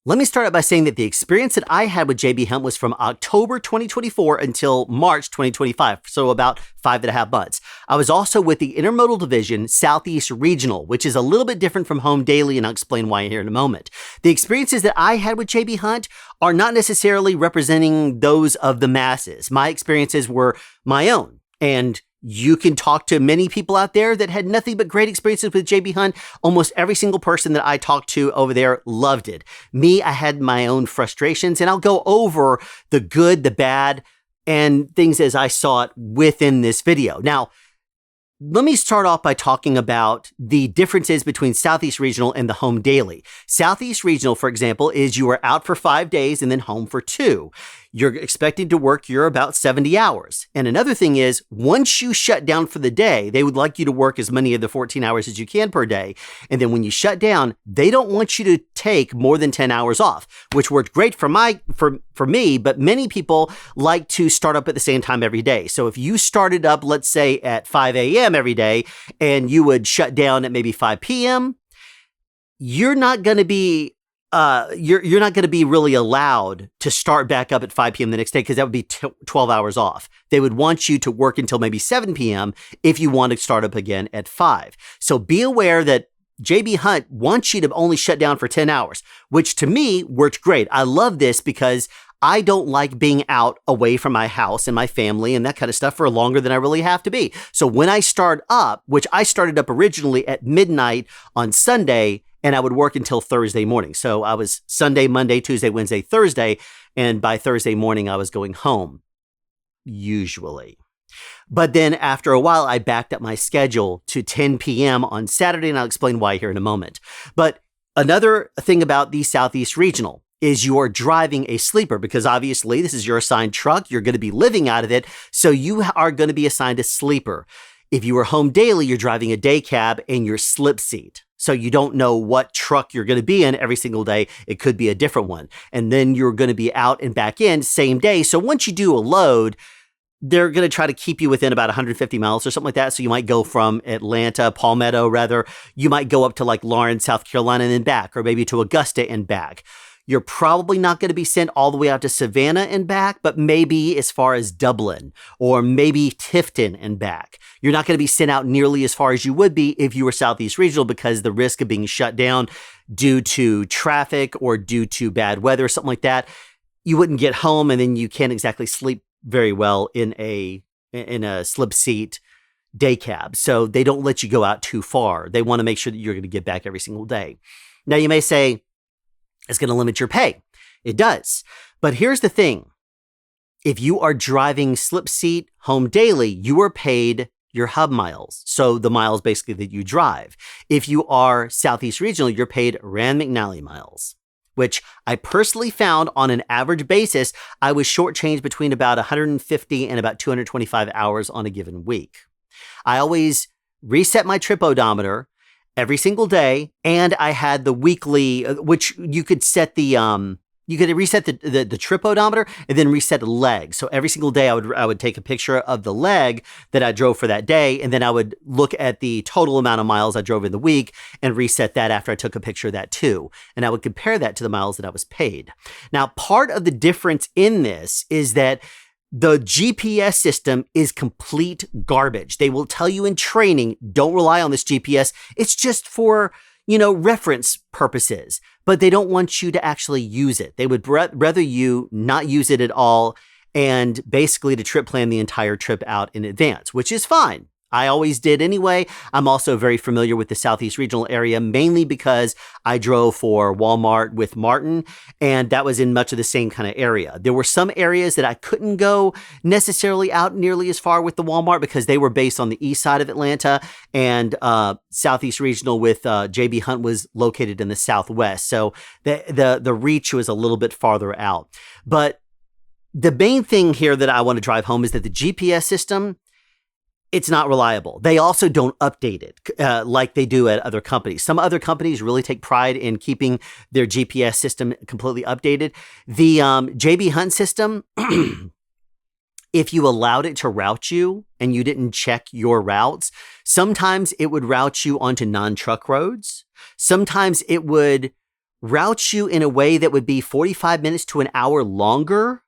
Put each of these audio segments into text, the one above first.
Let me start out by saying that the experience that I had with JB Hunt was from October 2024 until March 2025, so about 5.5 months. I was also with the Intermodal Division Southeast Regional, which is a little bit different from Home Daily, and I'll explain why here in a moment. The experiences that I had with JB Hunt are not necessarily representing those of the masses. My experiences were my own, and you can talk to many people out there that had nothing but great experiences with JB Hunt. Almost every single person that I talked to over there loved it. Me, I had my own frustrations, and I'll go over the good, the bad, and things as I saw it within this video. Now, let me start off by talking about the differences between Southeast Regional and the Home Daily. Southeast Regional, for example, is you are out for 5 days and then home for 2. You're expected to work your about 70 hours. And another thing is, once you shut down for the day, they would like you to work as many of the 14 hours as you can per day. And then when you shut down, they don't want you to take more than 10 hours off, which worked great for me, but many people like to start up at the same time every day. So if you started up, let's say at 5 a.m. every day, and you would shut down at maybe 5 p.m., you're not going to be you're not going to be really allowed to start back up at 5 p.m. the next day, because that would be 12 hours off. They would want you to work until maybe 7 p.m. if you want to start up again at 5. So be aware that JB Hunt wants you to only shut down for 10 hours, which to me worked great. I love this because I don't like being out away from my house and my family and that kind of stuff for longer than I really have to be. So when I start up, which I started up originally at midnight on Sunday, and I would work until Thursday morning. So I was Sunday, Monday, Tuesday, Wednesday, Thursday, and by Thursday morning, I was going home, usually. But then after a while, I backed up my schedule to 10 p.m. on Saturday, and I'll explain why here in a moment. But another thing about the Southeast Regional is you are driving a sleeper, because obviously this is your assigned truck. You're going to be living out of it, so you are going to be assigned a sleeper. If you were Home Daily, you're driving a day cab and your slip seat. So you don't know what truck you're going to be in every single day. It could be a different one. And then you're going to be out and back in same day. So once you do a load, they're going to try to keep you within about 150 miles or something like that. So you might go from Palmetto rather. You might go up to like Lawrence, South Carolina and then back, or maybe to Augusta and back. You're probably not going to be sent all the way out to Savannah and back, but maybe as far as Dublin or maybe Tifton and back. You're not going to be sent out nearly as far as you would be if you were Southeast Regional, because the risk of being shut down due to traffic or due to bad weather or something like that, you wouldn't get home, and then you can't exactly sleep very well in a slip seat day cab. So they don't let you go out too far. They want to make sure that you're going to get back every single day. Now you may say, it's going to limit your pay. It does. But here's the thing. If you are driving slip seat Home Daily, you are paid your hub miles. So the miles basically that you drive. If you are Southeast Regional, you're paid Rand McNally miles, which I personally found on an average basis, I was shortchanged between about 150 and about 225 hours on a given week. I always reset my trip odometer every single day, and I had the weekly, which you could set you could reset the trip odometer and then reset the leg. So every single day I would take a picture of the leg that I drove for that day, and then I would look at the total amount of miles I drove in the week and reset that after I took a picture of that too. And I would compare that to the miles that I was paid. Now, part of the difference in this is that the GPS system is complete garbage. They will tell you in training, don't rely on this GPS. It's just for, reference purposes, but they don't want you to actually use it. They would rather you not use it at all, and basically to trip plan the entire trip out in advance, which is fine. I always did anyway. I'm also very familiar with the Southeast Regional area, mainly because I drove for Walmart with Martin, and that was in much of the same kind of area. There were some areas that I couldn't go necessarily out nearly as far with the Walmart because they were based on the east side of Atlanta, and Southeast Regional with JB Hunt was located in the southwest. So the reach was a little bit farther out. But the main thing here that I want to drive home is that the GPS system, it's not reliable. They also don't update it like they do at other companies. Some other companies really take pride in keeping their GPS system completely updated. The JB Hunt system, if you allowed it to route you and you didn't check your routes, sometimes it would route you onto non-truck roads. Sometimes it would route you in a way that would be 45 minutes to an hour longer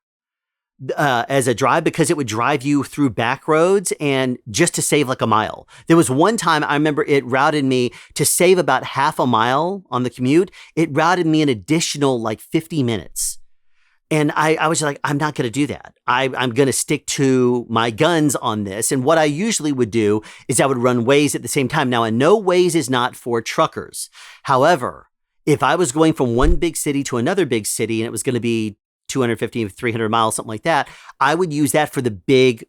as a drive, because it would drive you through back roads and just to save like a mile. There was one time I remember it routed me to save about half a mile on the commute. It routed me an additional like 50 minutes. And I was like, I'm not going to do that. I'm going to stick to my guns on this. And what I usually would do is I would run Waze at the same time. Now, I know Waze is not for truckers. However, if I was going from one big city to another big city and it was going to be 250, 300 miles, something like that, I would use that for the big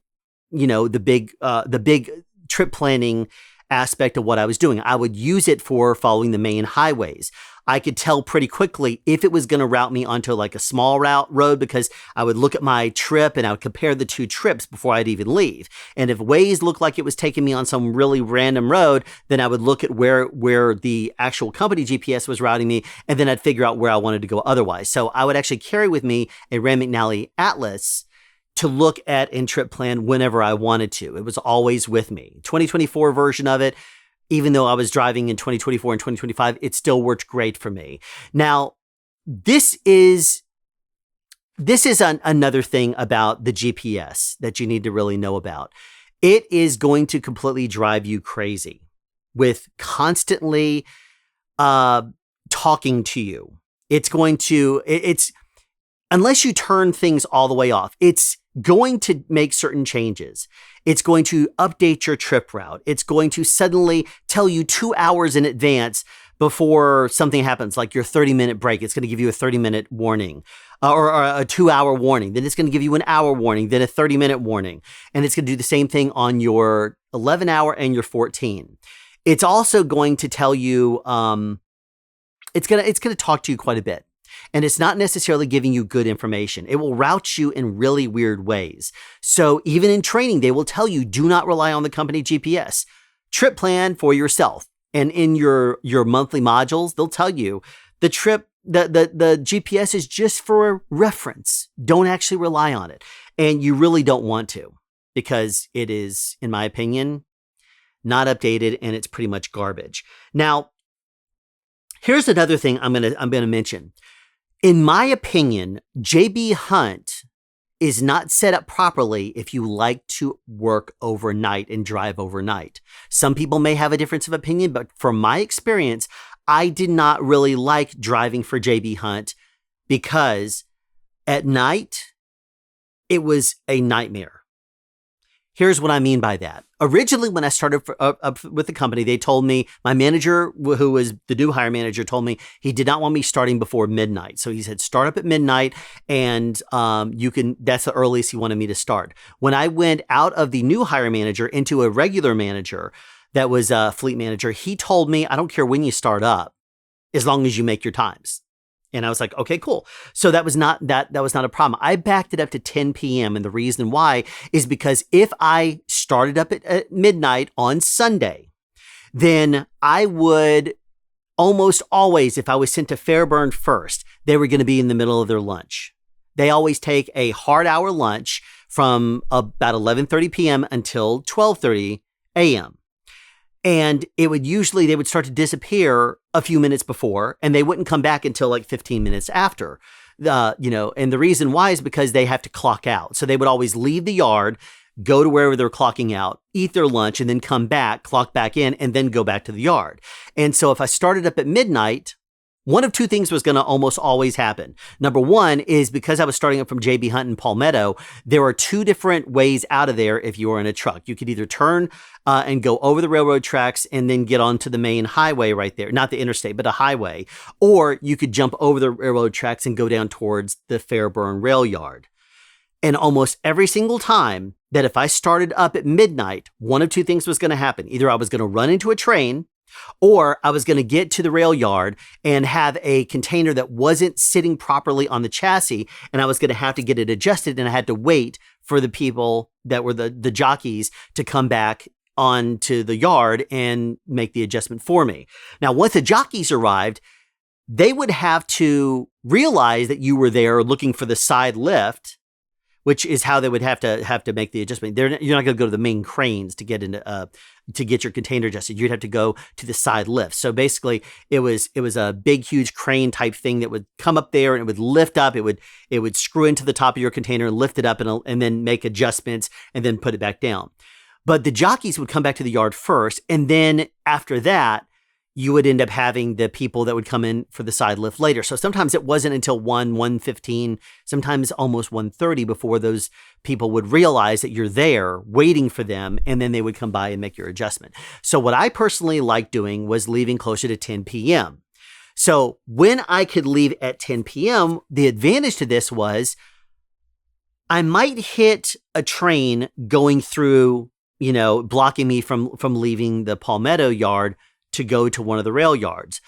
trip planning aspect of what I was doing. I would use it for following the main highways. I could tell pretty quickly if it was going to route me onto like a small road, because I would look at my trip and I would compare the two trips before I'd even leave. And if Waze looked like it was taking me on some really random road, then I would look at where the actual company GPS was routing me, and then I'd figure out where I wanted to go otherwise. So I would actually carry with me a Rand McNally Atlas to look at and trip plan whenever I wanted to. It was always with me. 2024 version of it, even though I was driving in 2024 and 2025, it still worked great for me. Now, this is another thing about the GPS that you need to really know about. It is going to completely drive you crazy with constantly talking to you. It's unless you turn things all the way off, it's going to make certain changes. It's going to update your trip route. It's going to suddenly tell you 2 hours in advance before something happens, like your 30-minute break. It's going to give you a 30-minute warning or a 2-hour warning. Then it's going to give you an hour warning, then a 30-minute warning. And it's going to do the same thing on your 11-hour and your 14. It's also going to tell you, it's going to talk to you quite a bit. And it's not necessarily giving you good information. It will route you in really weird ways. So even in training, they will tell you, do not rely on the company GPS. Trip plan for yourself. And in your monthly modules, they'll tell you the GPS is just for reference. Don't actually rely on it. And you really don't want to, because it is, in my opinion, not updated and it's pretty much garbage. Now, here's another thing I'm gonna mention. In my opinion, JB Hunt is not set up properly if you like to work overnight and drive overnight. Some people may have a difference of opinion, but from my experience, I did not really like driving for JB Hunt because at night, it was a nightmare. Here's what I mean by that. Originally, when I started up with the company, they told me, my manager, who was the new hire manager, told me he did not want me starting before midnight. So he said, start up at midnight and that's the earliest he wanted me to start. When I went out of the new hire manager into a regular manager that was a fleet manager, he told me, I don't care when you start up, as long as you make your times. And I was like, okay, cool. So that was not a problem. I backed it up to 10 p.m. And the reason why is because if I started up at midnight on Sunday, then I would almost always, if I was sent to Fairburn first, they were going to be in the middle of their lunch. They always take a hard hour lunch from about 11:30 p.m. until 12:30 a.m. And they would start to disappear a few minutes before, and they wouldn't come back until like 15 minutes after. And the reason why is because they have to clock out. So they would always leave the yard, go to wherever they're clocking out, eat their lunch, and then come back, clock back in, and then go back to the yard. And so if I started up at midnight, one of two things was going to almost always happen. Number one is because I was starting up from JB Hunt and Palmetto, there are two different ways out of there if you were in a truck. You could either turn and go over the railroad tracks and then get onto the main highway right there, not the interstate, but a highway, or you could jump over the railroad tracks and go down towards the Fairburn rail yard. And almost every single time that if I started up at midnight, one of two things was going to happen. Either I was going to run into a train, or I was going to get to the rail yard and have a container that wasn't sitting properly on the chassis, and I was going to have to get it adjusted, and I had to wait for the people that were the jockeys to come back onto the yard and make the adjustment for me. Now, once the jockeys arrived, they would have to realize that you were there looking for the side lift, which is how they would have to make the adjustment. You're not going to go to the main cranes to get into to get your container adjusted. You'd have to go to the side lift. So basically, it was a big, huge crane type thing that would come up there and it would lift up. It would screw into the top of your container, lift it up, and then make adjustments and then put it back down. But the jockeys would come back to the yard first, and then after that, you would end up having the people that would come in for the side lift later. So sometimes it wasn't until 1:15, sometimes almost 1:30 before those people would realize that you're there waiting for them, and then they would come by and make your adjustment. So what I personally liked doing was leaving closer to 10 p.m. So when I could leave at 10 p.m., the advantage to this was I might hit a train going through, blocking me from leaving the Palmetto yard to go to one of the rail yards.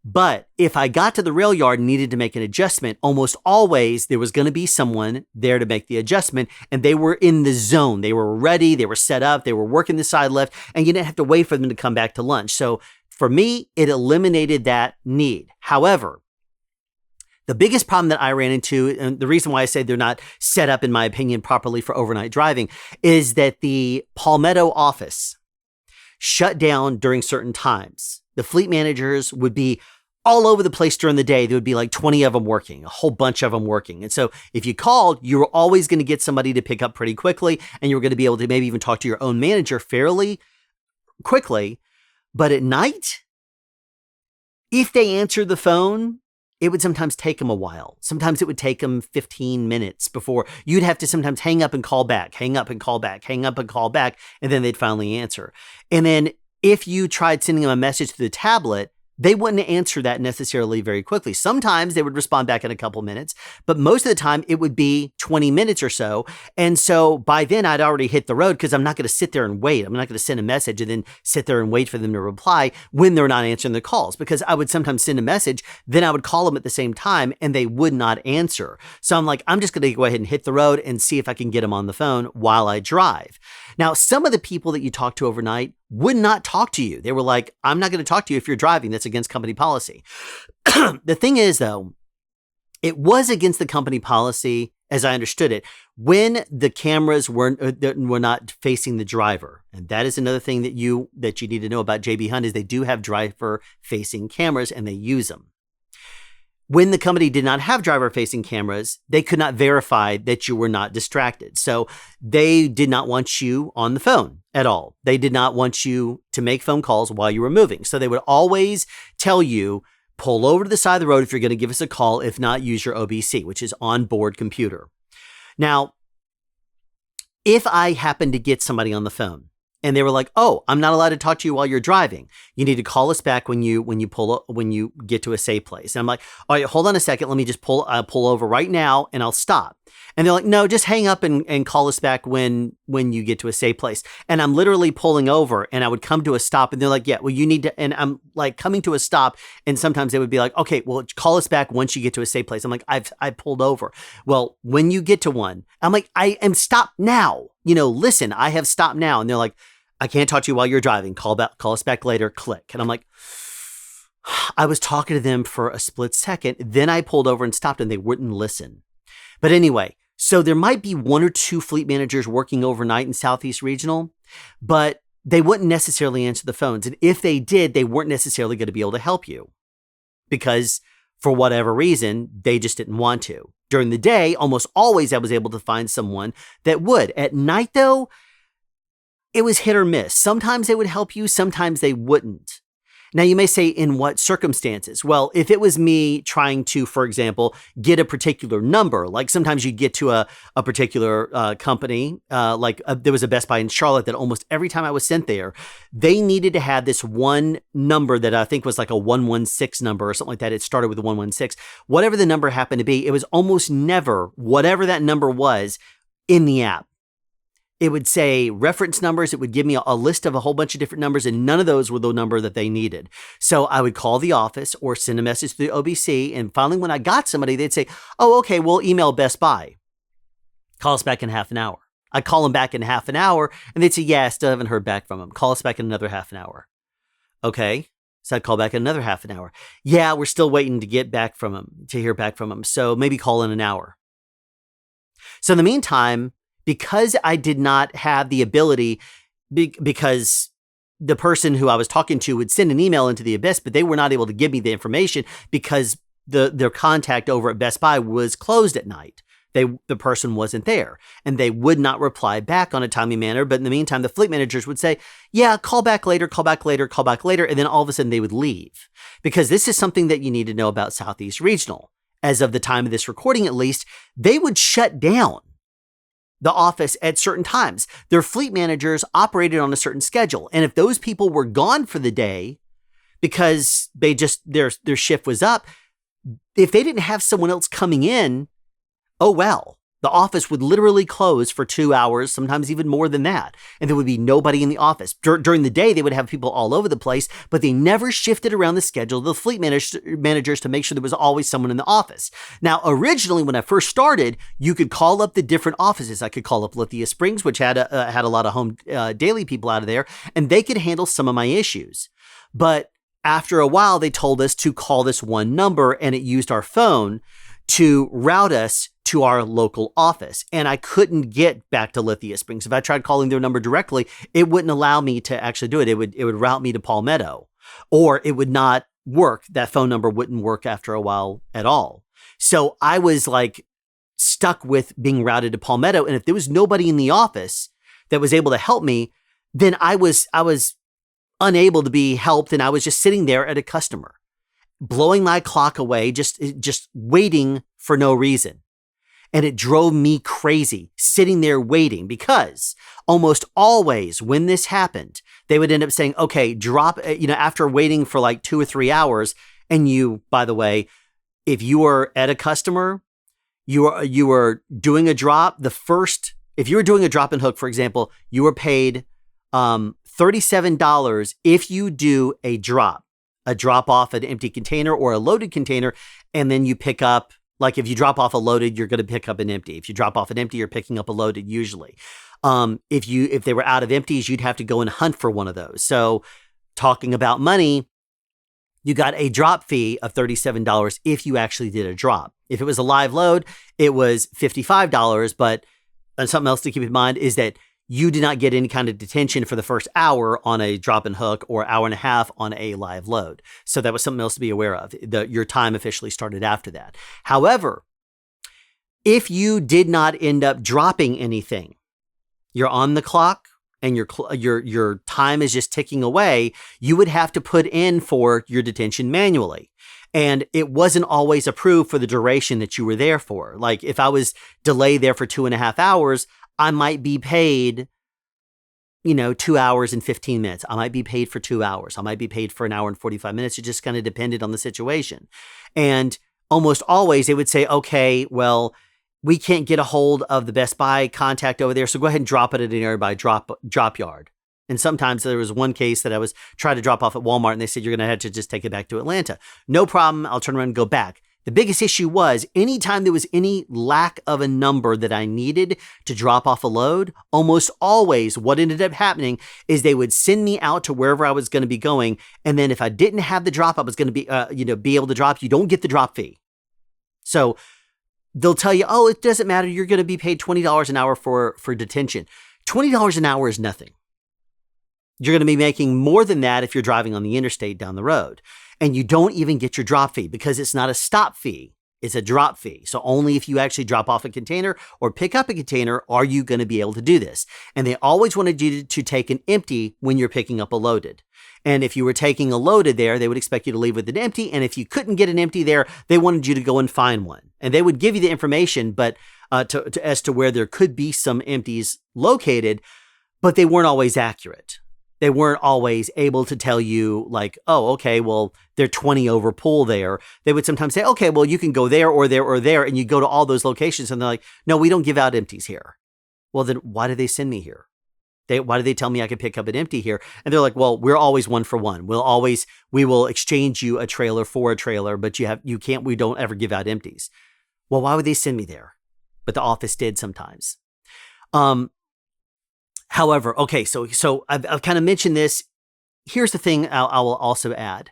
But if I got to the rail yard and needed to make an adjustment, almost always there was going to be someone there to make the adjustment, and they were in the zone. They were ready, they were set up, they were working the side lift, and you didn't have to wait for them to come back to lunch. So for me, it eliminated that need. However, the biggest problem that I ran into, and the reason why I say they're not set up, in my opinion, properly for overnight driving, is that the Palmetto office shut down during certain times. The fleet managers would be all over the place during the day. There would be like 20 of them working, a whole bunch of them working. And so if you called, you were always going to get somebody to pick up pretty quickly, and you were going to be able to maybe even talk to your own manager fairly quickly. But at night, if they answered the phone, it would sometimes take them a while. Sometimes it would take them 15 minutes before you'd have to sometimes hang up and call back, hang up and call back, hang up and call back, and then they'd finally answer. And then if you tried sending them a message to the tablet, they wouldn't answer that necessarily very quickly. Sometimes they would respond back in a couple minutes, but most of the time it would be 20 minutes or so. And so by then I'd already hit the road, because I'm not going to sit there and wait. I'm not going to send a message and then sit there and wait for them to reply when they're not answering the calls, because I would sometimes send a message, then I would call them at the same time and they would not answer. So I'm like, I'm just going to go ahead and hit the road and see if I can get them on the phone while I drive. Now, some of the people that you talk to overnight would not talk to you. They were like, I'm not going to talk to you if you're driving. That's against company policy. The thing is, though, it was against the company policy, as I understood it, when the cameras were not facing the driver. And that is another thing that you need to know about JB Hunt, is they do have driver-facing cameras and they use them. When the company did not have driver-facing cameras, they could not verify that you were not distracted. So they did not want you on the phone at all. They did not want you to make phone calls while you were moving. So they would always tell you, pull over to the side of the road if you're going to give us a call. If not, use your OBC, which is onboard computer. Now, if I happen to get somebody on the phone and they were like, "Oh, I'm not allowed to talk to you while you're driving. You need to call us back when you get to a safe place." And I'm like, "All right, hold on a second. Let me just pull over right now and I'll stop." And they're like, "No, just hang up and call us back when you get to a safe place." And I'm literally pulling over and I would come to a stop and they're like, "Yeah, well, you need to," and I'm like coming to a stop, and sometimes they would be like, "Okay, well, call us back once you get to a safe place." I'm like, I pulled over. "Well, when you get to one," I'm like, "I am stopped now. Listen, I have stopped now." And they're like, "I can't talk to you while you're driving. Call us back later, click." And I'm like, I was talking to them for a split second. Then I pulled over and stopped and they wouldn't listen. But anyway, so there might be one or two fleet managers working overnight in Southeast Regional, but they wouldn't necessarily answer the phones. And if they did, they weren't necessarily going to be able to help you because for whatever reason, they just didn't want to. During the day, almost always I was able to find someone that would. At night, though, it was hit or miss. Sometimes they would help you, sometimes they wouldn't. Now, you may say, in what circumstances? Well, if it was me trying to, for example, get a particular number, like sometimes you get to a particular company, there was a Best Buy in Charlotte that almost every time I was sent there, they needed to have this one number that I think was like a 116 number or something like that. It started with a 116. Whatever the number happened to be, it was almost never, whatever that number was, in the app. It would say reference numbers. It would give me a list of a whole bunch of different numbers, and none of those were the number that they needed. So I would call the office or send a message to the OBC. And finally, when I got somebody, they'd say, "Oh, okay, we'll email Best Buy. Call us back in half an hour." I'd call them back in half an hour, and they'd say, "Yeah, I still haven't heard back from them. Call us back in another half an hour." Okay. So I'd call back in another half an hour. "Yeah, we're still waiting to hear back from them. So maybe call in an hour." So in the meantime, because I did not have the ability, because the person who I was talking to would send an email into the abyss, but they were not able to give me the information because their contact over at Best Buy was closed at night. The person wasn't there, and they would not reply back on a timely manner. But in the meantime, the fleet managers would say, yeah, call back later, call back later, call back later. And then all of a sudden they would leave, because this is something that you need to know about Southeast Regional. As of the time of this recording, at least, they would shut down the office at certain times. Their fleet managers operated on a certain schedule. And if those people were gone for the day because their shift was up, if they didn't have someone else coming in, oh well, the office would literally close for 2 hours, sometimes even more than that. And there would be nobody in the office. During the day, they would have people all over the place, but they never shifted around the schedule of the fleet managers to make sure there was always someone in the office. Now, originally, when I first started, you could call up the different offices. I could call up Lithia Springs, which had a lot of home daily people out of there, and they could handle some of my issues. But after a while, they told us to call this one number, and it used our phone to route us to our local office. And I couldn't get back to Lithia Springs. If I tried calling their number directly, it wouldn't allow me to actually do it. It would route me to Palmetto, or it would not work. That phone number wouldn't work after a while at all. So I was like stuck with being routed to Palmetto. And if there was nobody in the office that was able to help me, then I was unable to be helped. And I was just sitting there at a customer, blowing my clock away, just waiting for no reason. And it drove me crazy sitting there waiting, because almost always when this happened, they would end up saying, okay, drop, after waiting for like 2 or 3 hours. And you, by the way, if you were at a customer, you were doing a drop, if you were doing a drop and hook, for example, you were paid $37 if you do a drop off an empty container or a loaded container, and then you pick up, like if you drop off a loaded, you're going to pick up an empty. If you drop off an empty, you're picking up a loaded usually. If they were out of empties, you'd have to go and hunt for one of those. So talking about money, you got a drop fee of $37 if you actually did a drop. If it was a live load, it was $55. But something else to keep in mind is that you did not get any kind of detention for the first hour on a drop and hook, or hour and a half on a live load. So that was something else to be aware of. Your time officially started after that. However, if you did not end up dropping anything, you're on the clock and your time is just ticking away, you would have to put in for your detention manually. And it wasn't always approved for the duration that you were there for. Like if I was delayed there for 2.5 hours, I might be paid, 2 hours and 15 minutes. I might be paid for 2 hours. I might be paid for an hour and 45 minutes. It just kind of depended on the situation. And almost always they would say, okay, well, we can't get a hold of the Best Buy contact over there, so go ahead and drop it at an nearby drop yard. And sometimes there was one case that I was trying to drop off at Walmart, and they said, you're going to have to just take it back to Atlanta. No problem. I'll turn around and go back. The biggest issue was anytime there was any lack of a number that I needed to drop off a load, almost always what ended up happening is they would send me out to wherever I was going to be going. And then if I didn't have the drop, I was going to be able to drop. You don't get the drop fee. So they'll tell you, oh, it doesn't matter. You're going to be paid $20 an hour for detention. $20 an hour is nothing. You're going to be making more than that if you're driving on the interstate down the road. And you don't even get your drop fee because it's not a stop fee. It's a drop fee. So only if you actually drop off a container or pick up a container are you going to be able to do this. And they always wanted you to take an empty when you're picking up a loaded. And if you were taking a loaded there, they would expect you to leave with an empty. And if you couldn't get an empty there, they wanted you to go and find one. And they would give you the information, but as to where there could be some empties located, but they weren't always accurate. They weren't always able to tell you like, oh, okay, well, they're 20 over pool there. They would sometimes say, okay, well, you can go there or there or there. And you go to all those locations and they're like, no, we don't give out empties here. Well, then why did they send me here? Why did they tell me I could pick up an empty here? And they're like, well, we're always 1 for 1. We will exchange you a trailer for a trailer, but we don't ever give out empties. Well, why would they send me there? But the office did sometimes. However, okay, so I've kind of mentioned this. Here's the thing I will also add.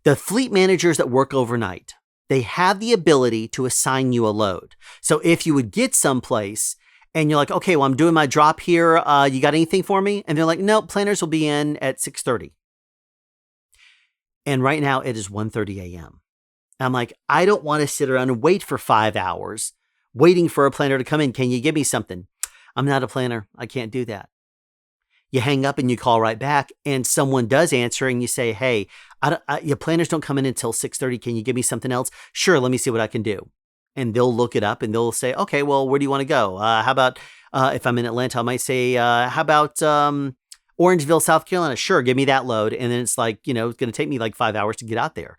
The fleet managers that work overnight, they have the ability to assign you a load. So if you would get someplace and you're like, okay, well, I'm doing my drop here. You got anything for me? And they're like, no, planners will be in at 6:30. And right now it is 1:30 a.m. I'm like, I don't want to sit around and wait for 5 hours waiting for a planner to come in. Can you give me something? I'm not a planner. I can't do that. You hang up and you call right back and someone does answer and you say, hey, your planners don't come in until 6:30. Can you give me something else? Sure, let me see what I can do. And they'll look it up and they'll say, okay, well, where do you want to go? How about, if I'm in Atlanta, I might say, how about Orangeville, South Carolina? Sure, give me that load. And then it's like, it's going to take me like 5 hours to get out there.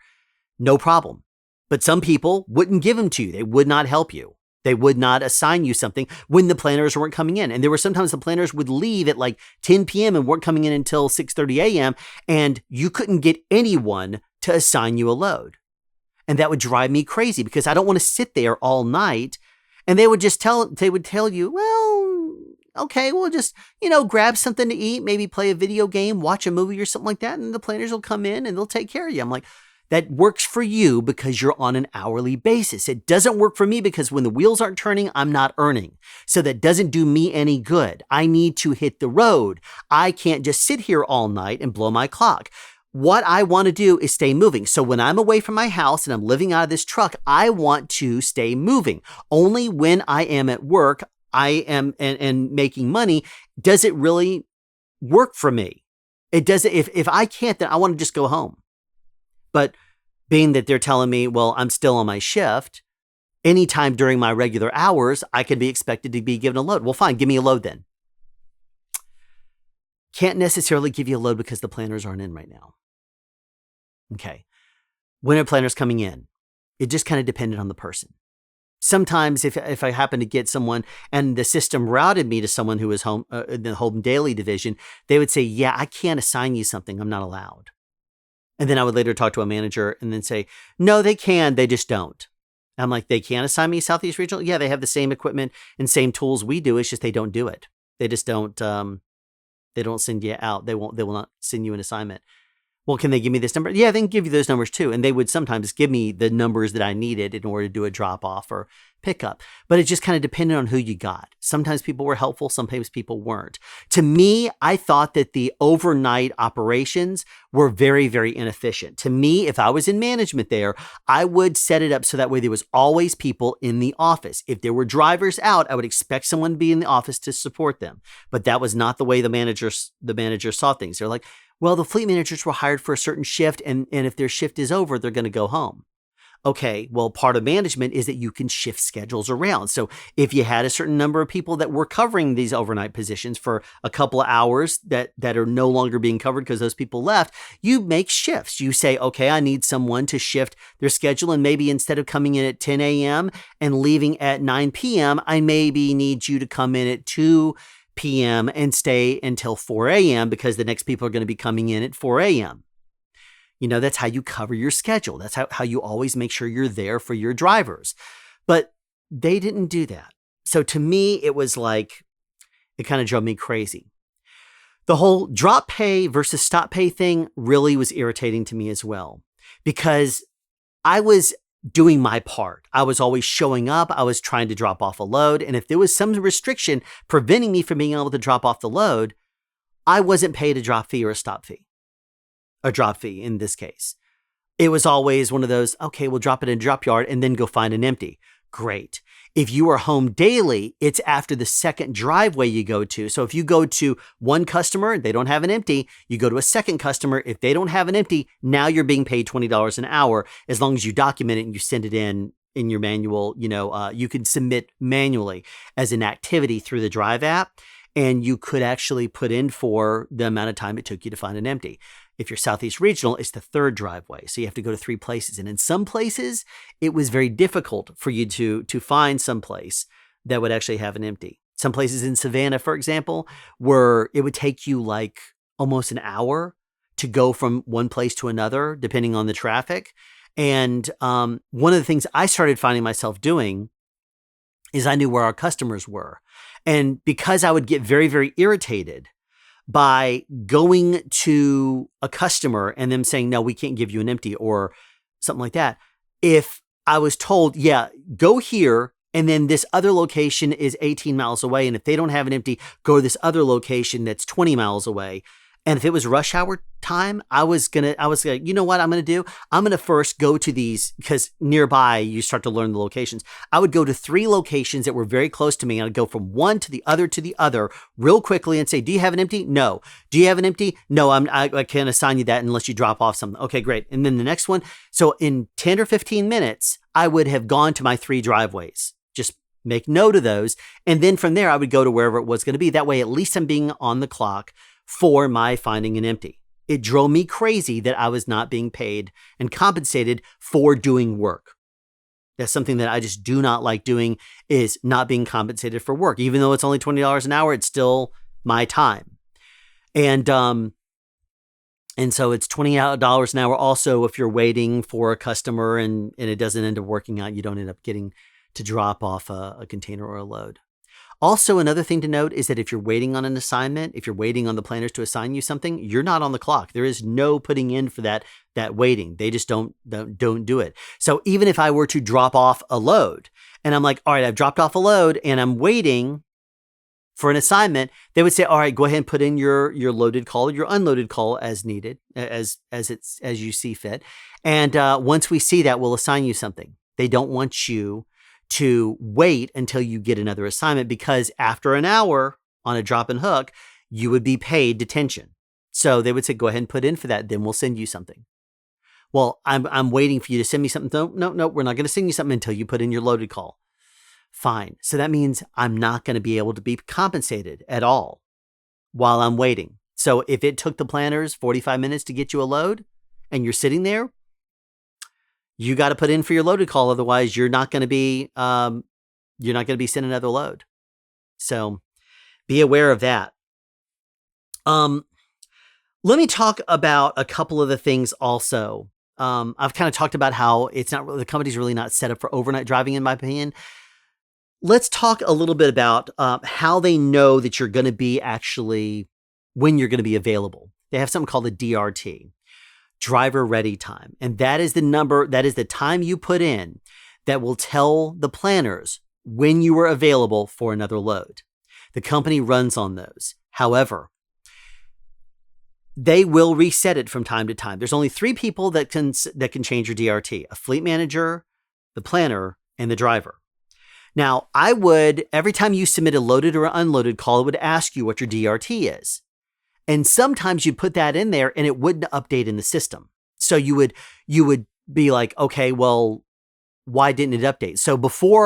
No problem. But some people wouldn't give them to you. They would not help you. They would not assign you something when the planners weren't coming in. And there were sometimes the planners would leave at like 10 p.m. and weren't coming in until 6:30 a.m. And you couldn't get anyone to assign you a load. And that would drive me crazy because I don't want to sit there all night. And they would tell you, well, okay, we'll just, grab something to eat, maybe play a video game, watch a movie or something like that. And the planners will come in and they'll take care of you. I'm like, that works for you because you're on an hourly basis. It doesn't work for me because when the wheels aren't turning, I'm not earning. So that doesn't do me any good. I need to hit the road. I can't just sit here all night and blow my clock. What I want to do is stay moving. So when I'm away from my house and I'm living out of this truck, I want to stay moving. Only when I am at work, I am and making money, does it really work for me? It doesn't. If I can't, then I want to just go home. But being that they're telling me, well, I'm still on my shift, anytime during my regular hours, I could be expected to be given a load. Well, fine, give me a load then. Can't necessarily give you a load because the planners aren't in right now. Okay. When are planners coming in? It just kind of depended on the person. Sometimes if I happen to get someone and the system routed me to someone who was home in the home daily division, they would say, yeah, I can't assign you something. I'm not allowed. And then I would later talk to a manager and then say, no, they can, they just don't. I'm like, they can assign me Southeast Regional? Yeah, they have the same equipment and same tools we do. It's just they don't do it. They just don't, they don't send you out. They will not send you an assignment. Well, can they give me this number? Yeah, they can give you those numbers too. And they would sometimes give me the numbers that I needed in order to do a drop off or pickup. But it just kind of depended on who you got. Sometimes people were helpful. Sometimes people weren't. To me, I thought that the overnight operations were very, very inefficient. To me, if I was in management there, I would set it up so that way there was always people in the office. If there were drivers out, I would expect someone to be in the office to support them. But that was not the way the manager saw things. They're like, well, the fleet managers were hired for a certain shift, and if their shift is over, they're going to go home. Okay, well, part of management is that you can shift schedules around. So if you had a certain number of people that were covering these overnight positions for a couple of hours that are no longer being covered because those people left, you make shifts. You say, okay, I need someone to shift their schedule, and maybe instead of coming in at 10 a.m. and leaving at 9 p.m., I maybe need you to come in at 2 p.m. and stay until 4 a.m. because the next people are going to be coming in at 4 a.m. That's how you cover your schedule. That's how you always make sure you're there for your drivers. But they didn't do that. So to me, it was like, it kind of drove me crazy. The whole drop pay versus stop pay thing really was irritating to me as well, because I was doing my part. I was always showing up. I was trying to drop off a load. And if there was some restriction preventing me from being able to drop off the load, I wasn't paid a drop fee or a stop fee. A drop fee in this case. It was always one of those, okay, we'll drop it in a drop yard and then go find an empty. Great. If you are home daily, it's after the second driveway you go to. So if you go to one customer and they don't have an empty, you go to a second customer. If they don't have an empty, now you're being paid $20 an hour as long as you document it and you send it in your manual. You can submit manually as an activity through the Drive app, and you could actually put in for the amount of time it took you to find an empty. If you're Southeast Regional, it's the third driveway. So you have to go to 3 places. And in some places, it was very difficult for you to find some place that would actually have an empty. Some places in Savannah, for example, where it would take you like almost an hour to go from one place to another, depending on the traffic. And one of the things I started finding myself doing is I knew where our customers were. And because I would get very, very irritated by going to a customer and them saying, no, we can't give you an empty or something like that. If I was told, yeah, go here. And then this other location is 18 miles away. And if they don't have an empty, go to this other location that's 20 miles away. And if it was rush hour time, I was gonna, you know what I'm gonna do? I'm gonna first go to these, because nearby you start to learn the locations. I would go to 3 locations that were very close to me, and I'd go from one to the other real quickly and say, do you have an empty? No. Do you have an empty? No, I can't assign you that unless you drop off something. Okay, great. And then the next one. So in 10 or 15 minutes, I would have gone to my 3 driveways. Just make note of those. And then from there, I would go to wherever it was going to be. That way, at least I'm being on the clock for my finding an empty. It drove me crazy that I was not being paid and compensated for doing work. That's something that I just do not like doing, is not being compensated for work. Even though it's only $20 an hour, it's still my time. And so it's $20 an hour. Also, if you're waiting for a customer and it doesn't end up working out, you don't end up getting to drop off a container or a load. Also, another thing to note is that if you're waiting on an assignment, if you're waiting on the planners to assign you something, you're not on the clock. There is no putting in for that waiting. They just don't do it. So even if I were to drop off a load and I'm like, all right, I've dropped off a load and I'm waiting for an assignment, they would say, all right, go ahead and put in your loaded call or your unloaded call as needed, as you see fit. And once we see that, we'll assign you something. They don't want you to wait until you get another assignment, because after an hour on a drop and hook, you would be paid detention. So they would say, go ahead and put in for that. Then we'll send you something. Well, I'm waiting for you to send me something. No, we're not going to send you something until you put in your loaded call. Fine. So that means I'm not going to be able to be compensated at all while I'm waiting. So if it took the planners 45 minutes to get you a load and you're sitting there, you got to put in for your loaded call. Otherwise, you're not going to be sent another load. So be aware of that. Let me talk about a couple of the things also. I've kind of talked about how the company's really not set up for overnight driving, in my opinion. Let's talk a little bit about how they know that you're going to be when you're going to be available. They have something called a DRT. Driver ready time. And that is the time you put in that will tell the planners when you are available for another load. The company runs on those. However, they will reset it from time to time. There's only 3 people that can change your DRT: a fleet manager, the planner, and the driver. Now, every time you submit a loaded or unloaded call, it would ask you what your DRT is. And sometimes you'd put that in there and it wouldn't update in the system. So you would be like, okay, well, why didn't it update? So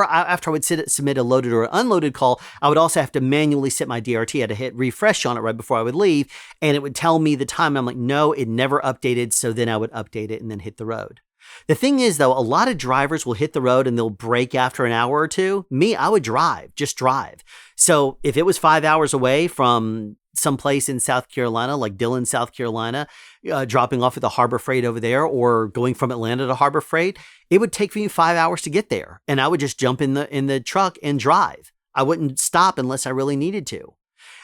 after I would submit a loaded or unloaded call, I would also have to manually set my DRT. I had to hit refresh on it right before I would leave, and it would tell me the time. I'm like, no, it never updated. So then I would update it and then hit the road. The thing is, though, a lot of drivers will hit the road and they'll break after an hour or two. Me, I would just drive. So if it was 5 hours away from someplace in South Carolina, like Dillon, South Carolina, dropping off at the Harbor Freight over there, or going from Atlanta to Harbor Freight, it would take me 5 hours to get there. And I would just jump in the truck and drive. I wouldn't stop unless I really needed to.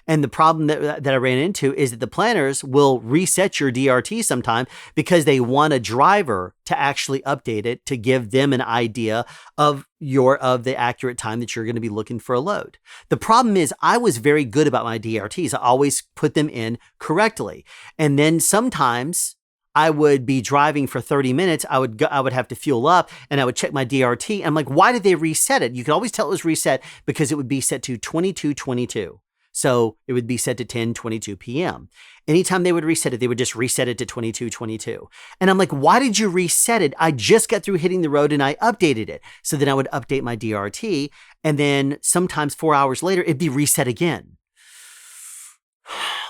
And the problem that I ran into is that the planners will reset your DRT sometime because they want a driver to actually update it to give them an idea of the accurate time that you're going to be looking for a load. The problem is I was very good about my DRTs. I always put them in correctly. And then sometimes I would be driving for 30 minutes. I would have to fuel up and I would check my DRT. And I'm like, why did they reset it? You could always tell it was reset because it would be set to 22:22. So it would be set to 10:22 p.m. Anytime they would reset it, they would just reset it to 22:22. And I'm like, why did you reset it? I just got through hitting the road and I updated it. So then I would update my DRT. And then sometimes 4 hours later, it'd be reset again.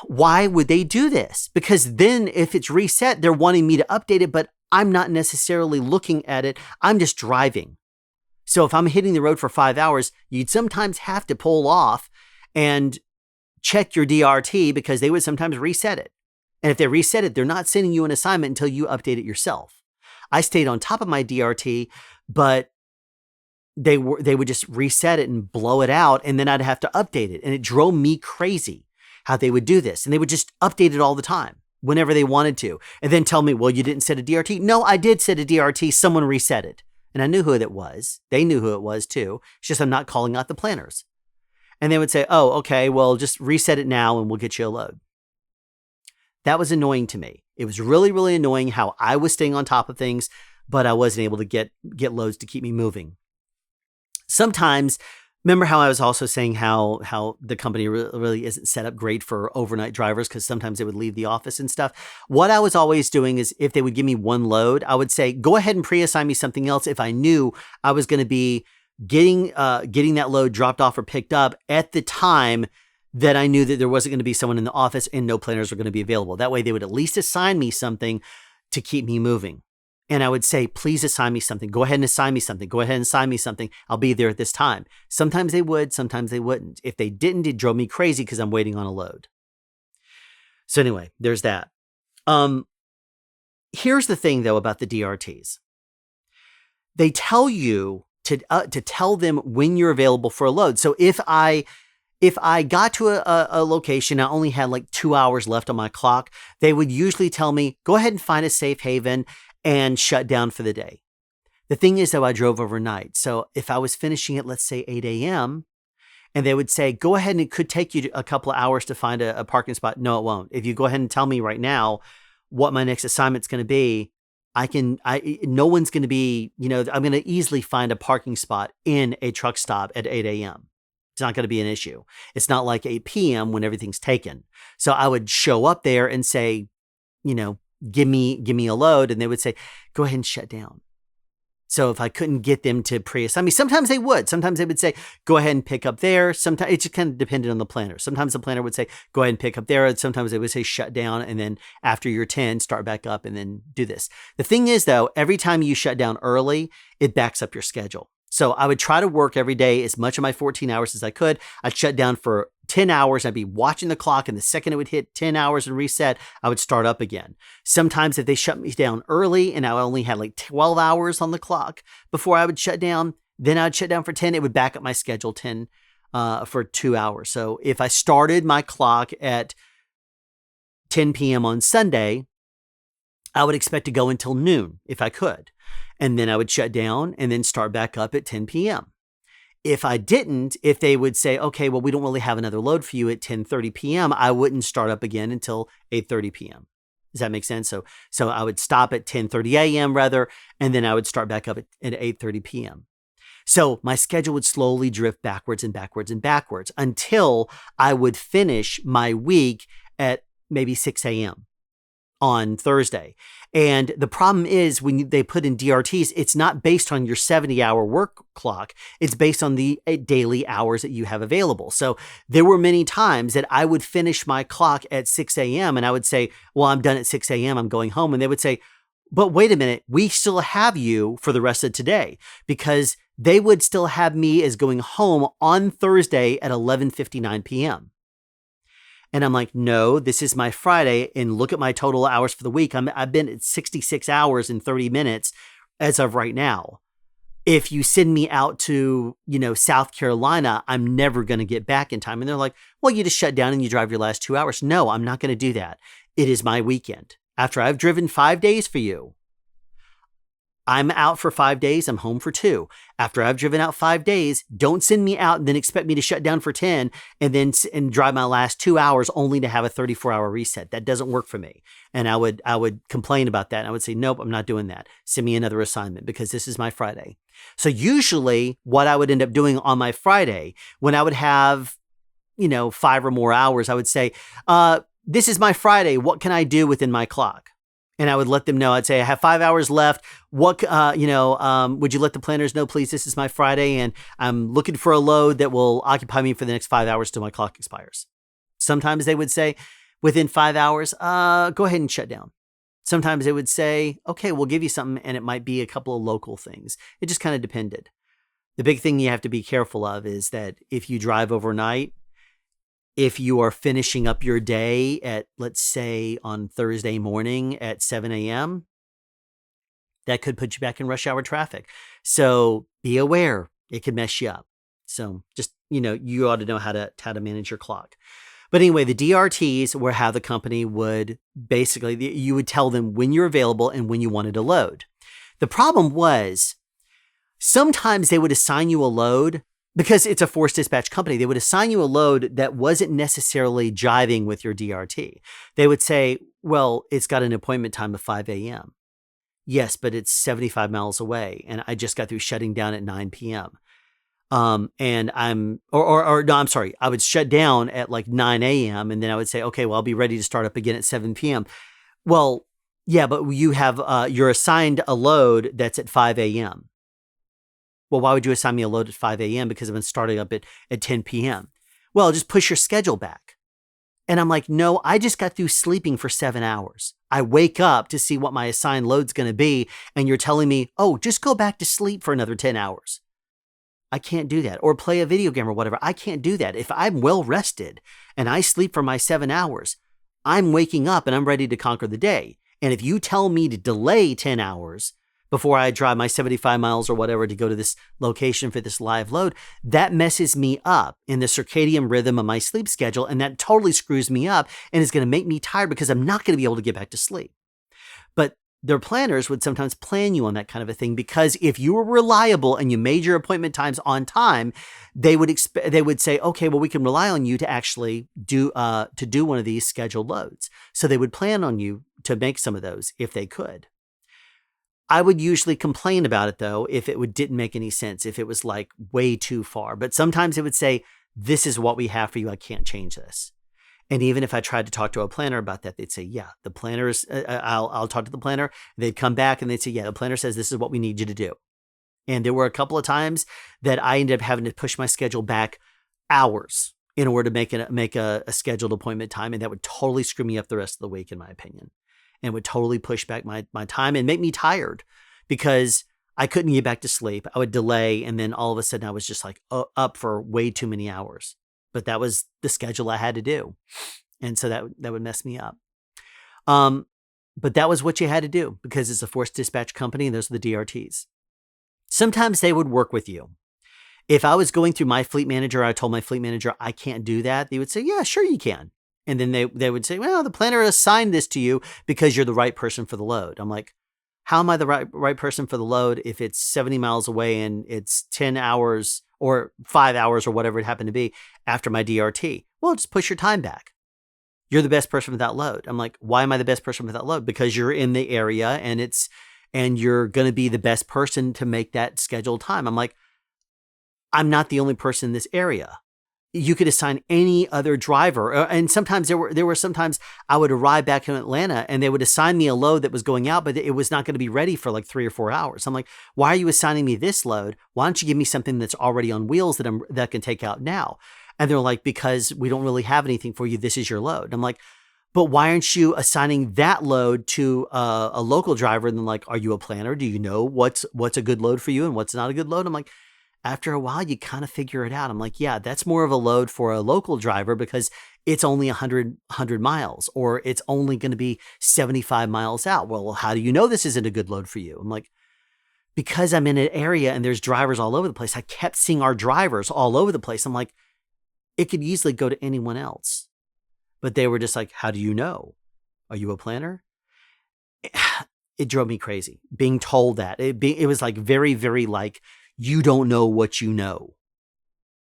Why would they do this? Because then if it's reset, they're wanting me to update it, but I'm not necessarily looking at it. I'm just driving. So if I'm hitting the road for 5 hours, you'd sometimes have to pull off and check your DRT because they would sometimes reset it. And if they reset it, they're not sending you an assignment until you update it yourself. I stayed on top of my DRT, but they would just reset it and blow it out, and then I'd have to update it. And it drove me crazy how they would do this. And they would just update it all the time whenever they wanted to. And then tell me, well, you didn't set a DRT. No, I did set a DRT. Someone reset it. And I knew who it was. They knew who it was too. It's just I'm not calling out the planners. And they would say, oh, okay, well, just reset it now and we'll get you a load. That was annoying to me. It was really, really annoying how I was staying on top of things, but I wasn't able to get loads to keep me moving. Sometimes, remember how I was also saying how the company really isn't set up great for overnight drivers because sometimes they would leave the office and stuff. What I was always doing is if they would give me one load, I would say, go ahead and pre-assign me something else if I knew I was going to be getting that load dropped off or picked up at the time that I knew that there wasn't going to be someone in the office and no planners were going to be available. That way they would at least assign me something to keep me moving. And I would say, please assign me something. Go ahead and assign me something. Go ahead and assign me something. I'll be there at this time. Sometimes they would, sometimes they wouldn't. If they didn't, it drove me crazy because I'm waiting on a load. So anyway, there's that. Here's the thing though about the DRTs. They tell you to tell them when you're available for a load. So if I got to a location, I only had like 2 hours left on my clock, they would usually tell me, go ahead and find a safe haven and shut down for the day. The thing is, though, I drove overnight. So if I was finishing at, let's say, 8 a.m., and they would say, go ahead and it could take you a couple of hours to find a parking spot. No, it won't. If you go ahead and tell me right now what my next assignment's going to be, no one's going to be, I'm going to easily find a parking spot in a truck stop at 8 a.m. It's not going to be an issue. It's not like 8 p.m. when everything's taken. So I would show up there and say, give me a load. And they would say, go ahead and shut down. So if I couldn't get them to pre-assign me, sometimes they would. Sometimes they would say, go ahead and pick up there. Sometimes it just kind of depended on the planner. Sometimes the planner would say, go ahead and pick up there. And sometimes they would say, shut down. And then after you're 10, start back up and then do this. The thing is, though, every time you shut down early, it backs up your schedule. So I would try to work every day as much of my 14 hours as I could. I'd shut down for 10 hours. I'd be watching the clock, and the second it would hit 10 hours and reset, I would start up again. Sometimes if they shut me down early and I only had like 12 hours on the clock before I would shut down, then I'd shut down for 10. It would back up my schedule 10 for 2 hours. So if I started my clock at 10 p.m. on Sunday, I would expect to go until noon if I could. And then I would shut down and then start back up at 10 p.m. If I didn't, if they would say, okay, well, we don't really have another load for you at 10:30 p.m., I wouldn't start up again until 8:30 p.m. Does that make sense? So I would stop at 10:30 a.m. rather, and then I would start back up at 8:30 p.m. So my schedule would slowly drift backwards and backwards and backwards until I would finish my week at maybe 6 a.m. on Thursday. And the problem is when they put in DRTs, it's not based on your 70-hour work clock. It's based on the daily hours that you have available. So there were many times that I would finish my clock at 6 a.m. and I would say, well, I'm done at 6 a.m. I'm going home. And they would say, but wait a minute, we still have you for the rest of today, because they would still have me as going home on Thursday at 11:59 p.m. And I'm like, no, this is my Friday. And look at my total hours for the week. I've been at 66 hours and 30 minutes as of right now. If you send me out to, South Carolina, I'm never going to get back in time. And they're like, well, you just shut down and you drive your last 2 hours. No, I'm not going to do that. It is my weekend. After I've driven 5 days for you, I'm out for 5 days. I'm home for 2. After I've driven out 5 days, don't send me out and then expect me to shut down for 10 and drive my last 2 hours only to have a 34-hour reset. That doesn't work for me. And I would complain about that. And I would say, nope, I'm not doing that. Send me another assignment because this is my Friday. So usually what I would end up doing on my Friday when I would have, 5 or more hours, I would say, this is my Friday. What can I do within my clock? And I would let them know. I'd say, I have 5 hours left. Would you let the planners know, please? This is my Friday, and I'm looking for a load that will occupy me for the next 5 hours till my clock expires. Sometimes they would say, within 5 hours, go ahead and shut down. Sometimes they would say, okay, we'll give you something, and it might be a couple of local things. It just kind of depended. The big thing you have to be careful of is that if you drive overnight, if you are finishing up your day at, let's say, on Thursday morning at 7 a.m., that could put you back in rush hour traffic. So be aware. It could mess you up. So just, you ought to know how to manage your clock. But anyway, the DRTs were how the company would basically, you would tell them when you're available and when you wanted to load. The problem was Sometimes they would assign you a load because it's a force dispatch company. They would assign you a load that wasn't necessarily jiving with your DRT. They would say, well, it's got an appointment time of 5 a.m. Yes, but it's 75 miles away, and I just got through shutting down at 9 p.m. And no, I'm sorry. I would shut down at like 9 a.m. and then I would say, okay, well, I'll be ready to start up again at 7 p.m. Well, yeah, but you're assigned a load that's at 5 a.m. Well, why would you assign me a load at 5 a.m.? Because I've been starting up at 10 p.m. Well, just push your schedule back. And I'm like, no, I just got through sleeping for 7 hours. I wake up to see what my assigned load's going to be. And you're telling me, oh, just go back to sleep for another 10 hours. I can't do that. Or play a video game or whatever. I can't do that. If I'm well rested and I sleep for my 7 hours, I'm waking up and I'm ready to conquer the day. And if you tell me to delay 10 hours before I drive my 75 miles or whatever to go to this location for this live load, that messes me up in the circadian rhythm of my sleep schedule. And that totally screws me up and is going to make me tired because I'm not going to be able to get back to sleep. But their planners would sometimes plan you on that kind of a thing because if you were reliable and you made your appointment times on time, they would say, okay, well, we can rely on you to actually do one of these scheduled loads. So they would plan on you to make some of those if they could. I would usually complain about it though if it didn't make any sense, if it was like way too far. But sometimes it would say, this is what we have for you. I can't change this. And even if I tried to talk to a planner about that, they'd say, yeah, the planners, I'll talk to the planner. They'd come back and they'd say, yeah, the planner says this is what we need you to do. And there were a couple of times that I ended up having to push my schedule back hours in order to make a scheduled appointment time. And that would totally screw me up the rest of the week, in my opinion. And would totally push back my time and make me tired because I couldn't get back to sleep. I would delay. And then all of a sudden I was just like up for way too many hours. But that was the schedule I had to do. And so that would mess me up. But that was what you had to do because it's a force dispatch company and those are the DRTs. Sometimes they would work with you. If I was going through my fleet manager, I told my fleet manager, I can't do that. They would say, yeah, sure you can. And then they would say, well, the planner assigned this to you because you're the right person for the load. I'm like, how am I the right person for the load if it's 70 miles away and it's 10 hours or 5 hours or whatever it happened to be after my DRT? Well, just push your time back. You're the best person for that load. I'm like, why am I the best person for that load? Because you're in the area and you're going to be the best person to make that scheduled time. I'm like, I'm not the only person in this area. You could assign any other driver. And sometimes there were sometimes I would arrive back in Atlanta and they would assign me a load that was going out, but it was not going to be ready for like 3 or 4 hours. I'm like, why are you assigning me this load? Why don't you give me something that's already on wheels that I can take out now? And they're like, because we don't really have anything for you. This is your load. I'm like, but why aren't you assigning that load to a local driver? And then like, are you a planner? Do you know what's a good load for you and what's not a good load? I'm like, after a while, you kind of figure it out. I'm like, yeah, that's more of a load for a local driver because it's only 100 miles or it's only going to be 75 miles out. Well, how do you know this isn't a good load for you? I'm like, because I'm in an area and there's drivers all over the place. I kept seeing our drivers all over the place. I'm like, it could easily go to anyone else. But they were just like, how do you know? Are you a planner? It drove me crazy being told that. It was like very, very like, you don't know what you know.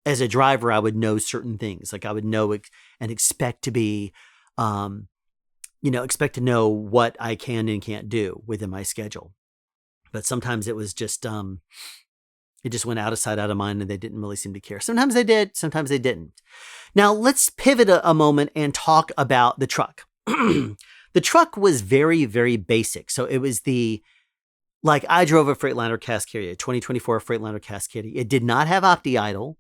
As a driver, I would know certain things. Like I would know and expect to be, expect to know what I can and can't do within my schedule. But sometimes it was just, it just went out of sight, out of mind, and they didn't really seem to care. Sometimes they did, sometimes they didn't. Now let's pivot a moment and talk about the truck. The truck was very, very basic. So it was I drove a Freightliner Cascadia, 2024 Freightliner Cascadia. It did not have OptiIdle,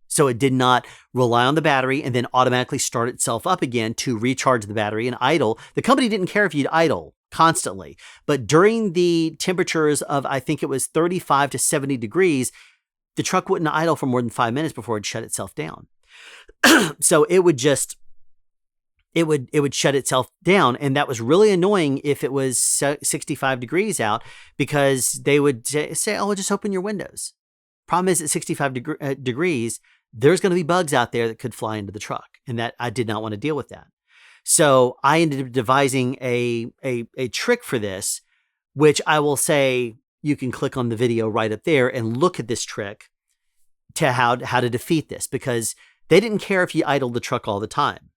so it did not rely on the battery and then automatically start itself up again to recharge the battery and idle. The company didn't care if you'd idle constantly, but during the temperatures of, I think it was 35 to 70 degrees, the truck wouldn't idle for more than 5 minutes before it shut itself down. So it would shut itself down. And that was really annoying if it was 65 degrees out because they would say, oh, just open your windows. Problem is at 65 degrees, there's going to be bugs out there that could fly into the truck. And that I did not want to deal with that. So I ended up devising a trick for this, which I will say you can click on the video right up there and look at this trick to how to defeat this, because they didn't care if you idled the truck all the time.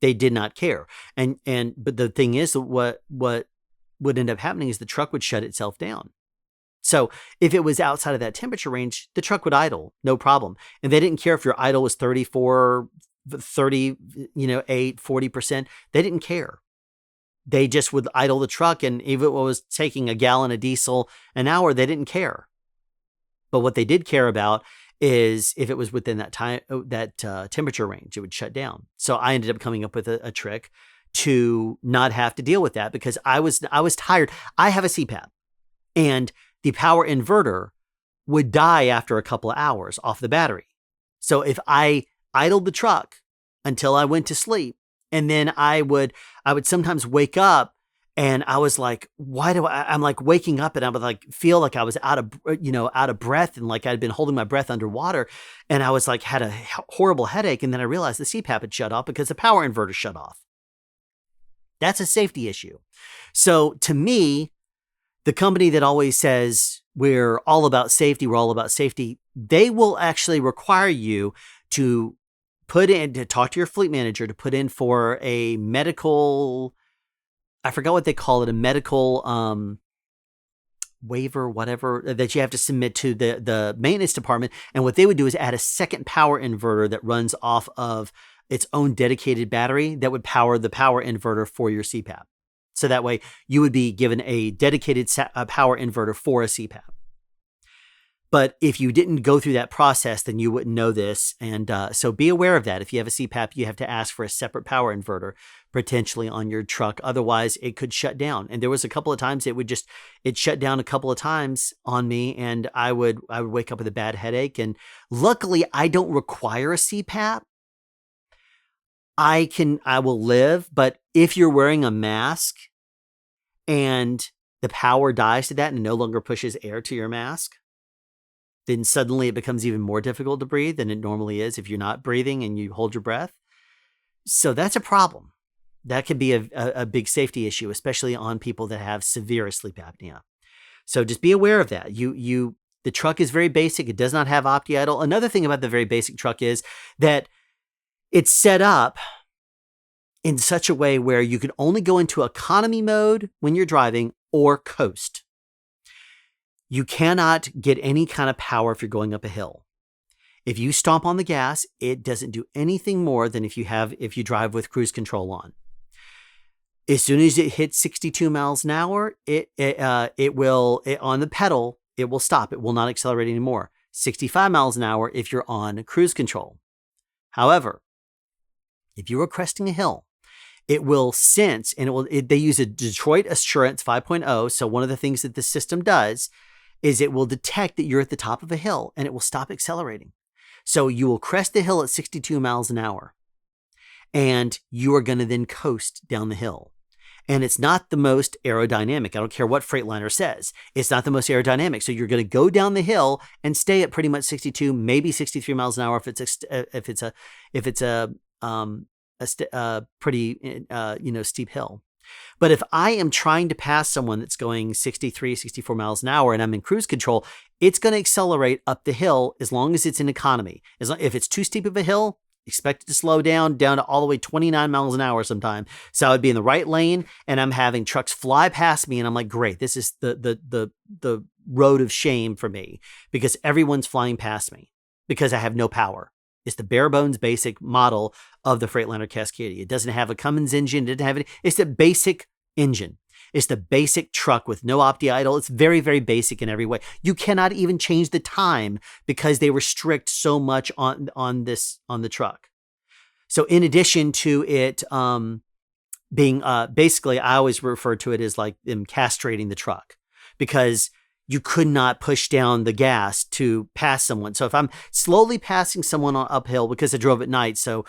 They did not care. But the thing is, what would end up happening is the truck would shut itself down. So if it was outside of that temperature range, the truck would idle, no problem. And they didn't care if your idle was 34, 30, 8, 40%. They didn't care. They just would idle the truck, and even if it was taking a gallon of diesel an hour, they didn't care. But what they did care about is if it was within that time, temperature range, it would shut down. So I ended up coming up with a trick to not have to deal with that, because I was tired. I have a CPAP, and the power inverter would die after a couple of hours off the battery. So if I idled the truck until I went to sleep, and then I would sometimes wake up, and I was like, I'm like waking up, and I would like feel like I was out of breath, and like I'd been holding my breath underwater, and I was like, had a horrible headache. And then I realized the CPAP had shut off because the power inverter shut off. That's a safety issue. So to me, the company that always says we're all about safety, they will actually require you to talk to your fleet manager to put in for a medical, I forgot what they call it, a medical waiver, whatever, that you have to submit to the maintenance department. And what they would do is add a second power inverter that runs off of its own dedicated battery that would power the power inverter for your CPAP. So that way you would be given a dedicated power inverter for a CPAP. But if you didn't go through that process, then you wouldn't know this. And so be aware of that. If you have a CPAP, you have to ask for a separate power inverter potentially on your truck. Otherwise, it could shut down. And there was a couple of times it shut down a couple of times on me, and I would wake up with a bad headache. And luckily, I don't require a CPAP. I will live, but if you're wearing a mask and the power dies to that and no longer pushes air to your mask, then suddenly it becomes even more difficult to breathe than it normally is if you're not breathing and you hold your breath. So that's a problem. That could be a big safety issue, especially on people that have severe sleep apnea. So just be aware of that. The truck is very basic. It does not have opti-idle. Another thing about the very basic truck is that it's set up in such a way where you can only go into economy mode when you're driving or coast. You cannot get any kind of power if you're going up a hill. If you stomp on the gas, it doesn't do anything more than if you drive with cruise control on. As soon as it hits 62 miles an hour, it will on the pedal, it will stop. It will not accelerate anymore. 65 miles an hour if you're on cruise control. However, if you are cresting a hill, it will sense, and they use a Detroit Assurance 5.0. So one of the things that the system does is it will detect that you're at the top of a hill, and it will stop accelerating. So you will crest the hill at 62 miles an hour, and you are going to then coast down the hill. And it's not the most aerodynamic. I don't care what Freightliner says. It's not the most aerodynamic. So you're going to go down the hill and stay at pretty much 62, maybe 63 miles an hour if it's a pretty steep hill. But if I am trying to pass someone that's going 63, 64 miles an hour and I'm in cruise control, it's going to accelerate up the hill as long as it's in economy. If it's too steep of a hill, expect it to slow down to all the way 29 miles an hour sometime. So I would be in the right lane, and I'm having trucks fly past me, and I'm like, great, this is the road of shame for me, because everyone's flying past me because I have no power. It's the bare bones basic model of the Freightliner Cascadia. It doesn't have a Cummins engine. It doesn't have any. It's the basic engine. It's the basic truck with no opti-idle. It's very, very basic in every way. You cannot even change the time because they restrict so much on the truck. So in addition to it being basically, I always refer to it as like them castrating the truck, because you could not push down the gas to pass someone. So if I'm slowly passing someone uphill, because I drove at night, so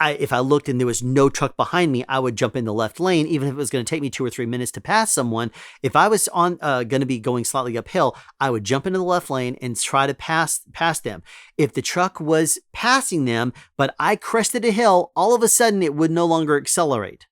if I looked and there was no truck behind me, I would jump in the left lane, even if it was going to take me 2 or 3 minutes to pass someone. If I was going to be going slightly uphill, I would jump into the left lane and try to pass them. If the truck was passing them, but I crested a hill, all of a sudden it would no longer accelerate.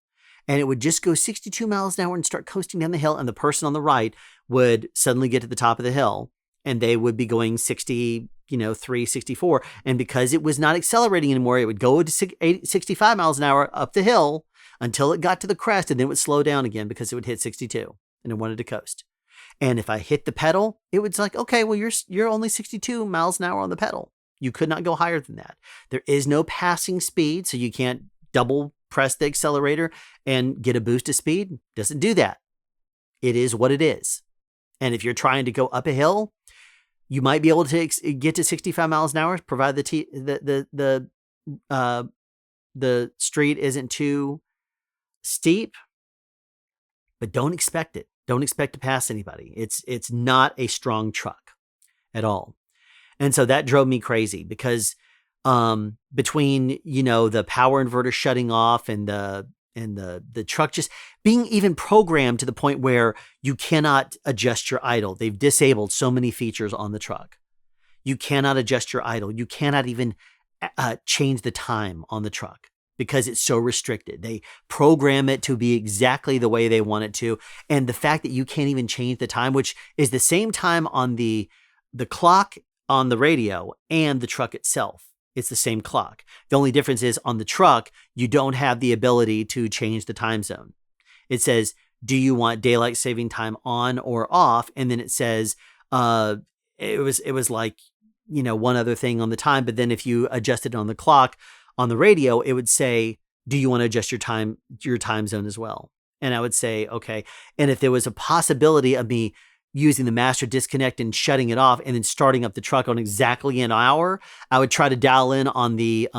and it would just go 62 miles an hour and start coasting down the hill, and the person on the right would suddenly get to the top of the hill, and they would be going 63, 64, and because it was not accelerating anymore, it would go to 65 miles an hour up the hill until it got to the crest, and then it would slow down again because it would hit 62, and it wanted to coast. And if I hit the pedal, it was like, okay, well, you're only 62 miles an hour on the pedal. You could not go higher than that. There is no passing speed, so you can't double press the accelerator and get a boost of speed. It doesn't do that. It is what it is. And if you're trying to go up a hill, you might be able to get to 65 miles an hour, provided the street isn't too steep. But don't expect it. Don't expect to pass anybody. It's not a strong truck at all. And so that drove me crazy because between, the power inverter shutting off and the truck just being even programmed to the point where you cannot adjust your idle. They've disabled so many features on the truck. You cannot adjust your idle. You cannot even change the time on the truck because it's so restricted. They program it to be exactly the way they want it to. And the fact that you can't even change the time, which is the same time on the clock on the radio and the truck itself. It's the same clock. The only difference is on the truck, you don't have the ability to change the time zone. It says, do you want daylight saving time on or off? And then it says, it was like, one other thing on the time. But then if you adjust it on the clock on the radio, it would say, do you want to adjust your time zone as well? And I would say, okay. And if there was a possibility of me using the master disconnect and shutting it off and then starting up the truck on exactly an hour, I would try to dial in on the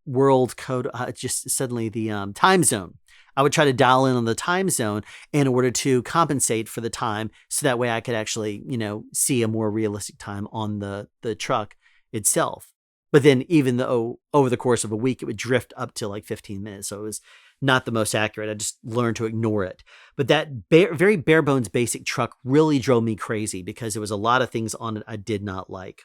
world code, just suddenly the time zone. I would try to dial in on the time zone in order to compensate for the time. So that way I could actually, see a more realistic time on the truck itself. But then even though over the course of a week, it would drift up to like 15 minutes. So it was not the most accurate. I just learned to ignore it. But that very bare bones basic truck really drove me crazy because there was a lot of things on it I did not like.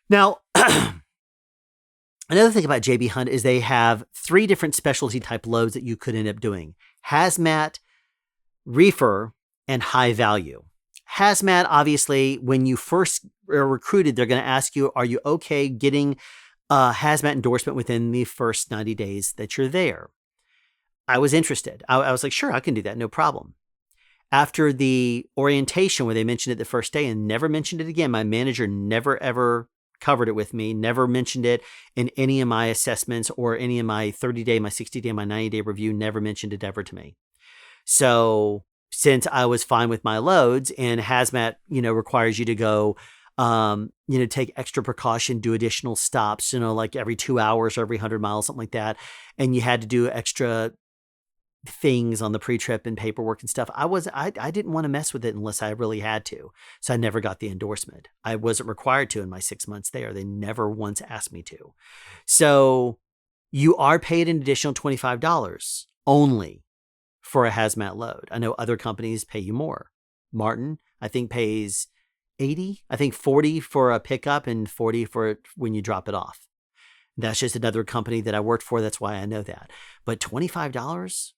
Now, another thing about JB Hunt is they have 3 different specialty type loads that you could end up doing: hazmat, reefer, and high value. Hazmat, obviously, when you first are recruited, they're going to ask you, are you okay getting a hazmat endorsement within the first 90 days that you're there? I was interested. I was like, sure, I can do that. No problem. After the orientation where they mentioned it the first day and never mentioned it again, my manager never, ever covered it with me, never mentioned it in any of my assessments or any of my 30-day, my 60-day, my 90-day review, never mentioned it ever to me. So since I was fine with my loads and hazmat, requires you to go, take extra precaution, do additional stops, like every 2 hours or every 100 miles, something like that. And you had to do extra things on the pre-trip and paperwork and stuff. I didn't want to mess with it unless I really had to. So I never got the endorsement. I wasn't required to in my 6 months there. They never once asked me to. So you are paid an additional $25 only for a hazmat load. I know other companies pay you more. Martin, I think, pays $80. I think $40 for a pickup and $40 for when you drop it off. That's just another company that I worked for. That's why I know that. But $25?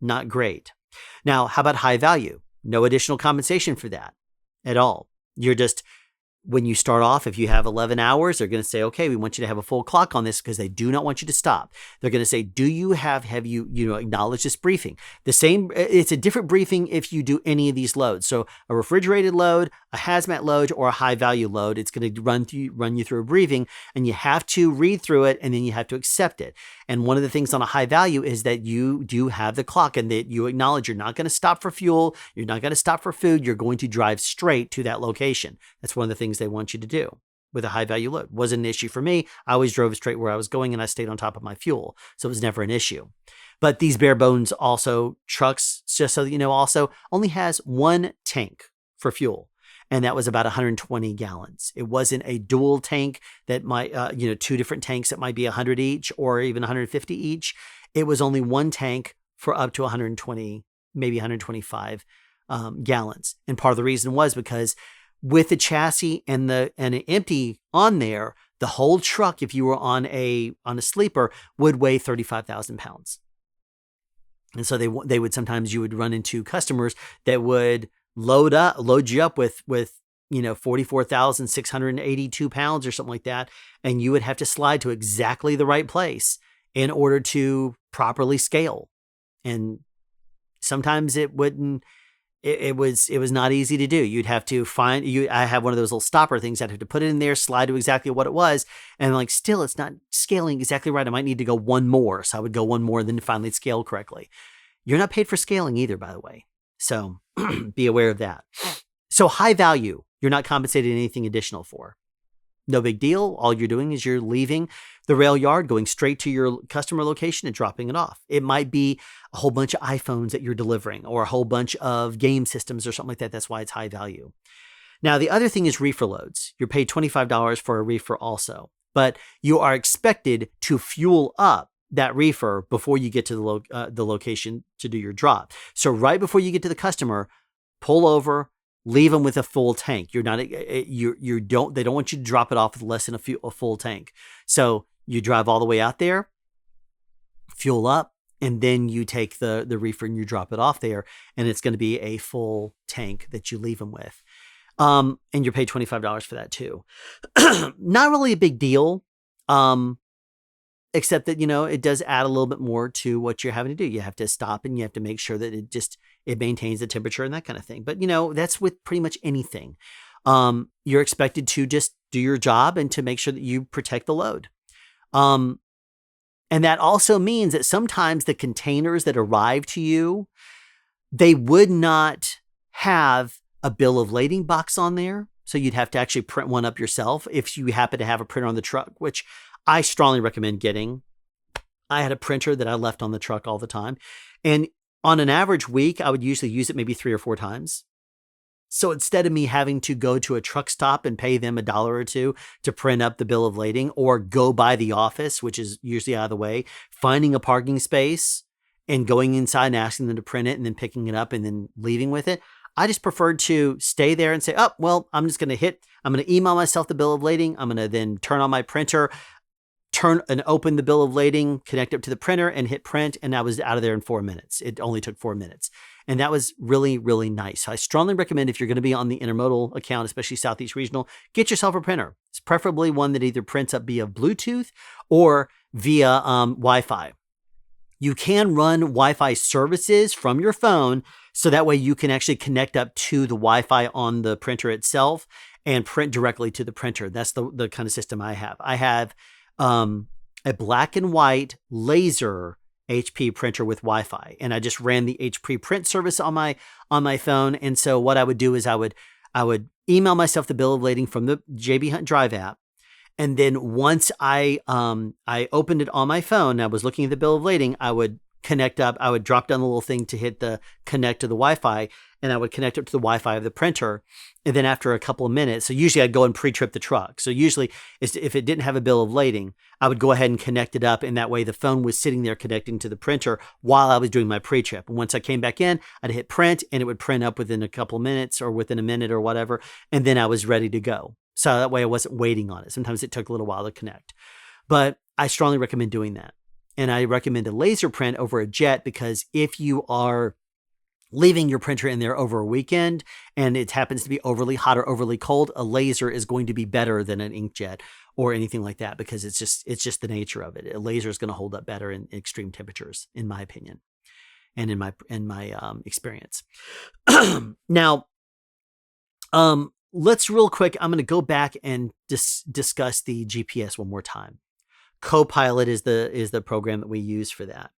Not great. Now, how about high value? No additional compensation for that at all. You're just, when you start off, if you have 11 hours, they're going to say, okay, we want you to have a full clock on this because they do not want you to stop. They're going to say, have you acknowledged this briefing? It's a different briefing if you do any of these loads. So a refrigerated load, a hazmat load, or a high value load, it's going to run you through a briefing, and you have to read through it and then you have to accept it. And one of the things on a high value is that you do have the clock and that you acknowledge you're not going to stop for fuel. You're not going to stop for food. You're going to drive straight to that location. That's one of the things they want you to do with a high value load. Wasn't an issue for me. I always drove straight where I was going and I stayed on top of my fuel. So it was never an issue. But these bare bones also trucks, just so that you know, also only has one tank for fuel. And that was about 120 gallons. It wasn't a dual tank that might, 2 different tanks that might be 100 each or even 150 each. It was only one tank for up to 120, maybe 125 gallons. And part of the reason was because with the chassis and an empty on there, The whole truck, if you were on a sleeper, would weigh 35,000 pounds. And so they would sometimes, you would run into customers that would load you up with 44,682 pounds or something like that. And you would have to slide to exactly the right place in order to properly scale. And sometimes it wouldn't, it was not easy to do. You'd have to I have one of those little stopper things. I'd have to put it in there, slide to exactly what it was. And like, still, it's not scaling exactly right. I might need to go one more. So I would go one more, then finally scale correctly. You're not paid for scaling either, by the way. So be aware of that. So high value, you're not compensated anything additional for. No big deal. All you're doing is you're leaving the rail yard, going straight to your customer location and dropping it off. It might be a whole bunch of iPhones that you're delivering, or a whole bunch of game systems or something like that. That's why it's high value. Now, the other thing is reefer loads. You're paid $25 for a reefer also, but you are expected to fuel up that reefer before you get to the location to do your drop. So right before you get to the customer, pull over, leave them with a full tank. They don't want you to drop it off with less than a full tank. So you drive all the way out there, fuel up, and then you take the reefer and you drop it off there, and it's going to be a full tank that you leave them with. And you're paid $25 for that too. Not really a big deal. Except that, it does add a little bit more to what you're having to do. You have to stop and you have to make sure that it maintains the temperature and that kind of thing. But, that's with pretty much anything. You're expected to just do your job and to make sure that you protect the load. And that also means that sometimes the containers that arrive to you, they would not have a bill of lading box on there. So you'd have to actually print one up yourself if you happen to have a printer on the truck, which I strongly recommend getting. I had a printer that I left on the truck all the time. And on an average week, I would usually use it maybe 3 or 4 times. So instead of me having to go to a truck stop and pay them $1 or $2 to print up the bill of lading, or go by the office, which is usually out of the way, finding a parking space and going inside and asking them to print it and then picking it up and then leaving with it, I just preferred to stay there and say, I'm going to email myself the bill of lading. I'm going to then turn on my printer, turn and open the bill of lading, connect it to the printer and hit print. And I was out of there in 4 minutes. It only took 4 minutes. And that was really, really nice. So I strongly recommend, if you're going to be on the Intermodal account, especially Southeast Regional, get yourself a printer. It's preferably one that either prints up via Bluetooth or via Wi-Fi. You can run Wi-Fi services from your phone, so that way you can actually connect up to the Wi-Fi on the printer itself and print directly to the printer. That's the kind of system I have. I have a black and white laser HP printer with Wi-Fi, and I just ran the HP print service on my phone. And so what I would do is I would email myself the bill of lading from the JB Hunt Drive app. And then once I opened it on my phone, and I was looking at the bill of lading, I would connect up. I would drop down the little thing to hit the connect to the Wi-Fi, and I would connect up to the Wi-Fi of the printer. And then after a couple of minutes, so usually I'd go and pre-trip the truck. So usually if it didn't have a bill of lading, I would go ahead and connect it up. And that way the phone was sitting there connecting to the printer while I was doing my pre-trip. And once I came back in, I'd hit print, and it would print up within a couple of minutes or within a minute or whatever. And then I was ready to go. So that way I wasn't waiting on it. Sometimes it took a little while to connect. But I strongly recommend doing that. And I recommend a laser print over a jet, because if you are leaving your printer in there over a weekend and it happens to be overly hot or overly cold, a laser is going to be better than an inkjet or anything like that, because it's just the nature of it. A laser is going to hold up better in extreme temperatures, in my opinion, and in my experience. Now, let's real quick, I'm going to go back and discuss the GPS one more time. Copilot is the program that we use for that.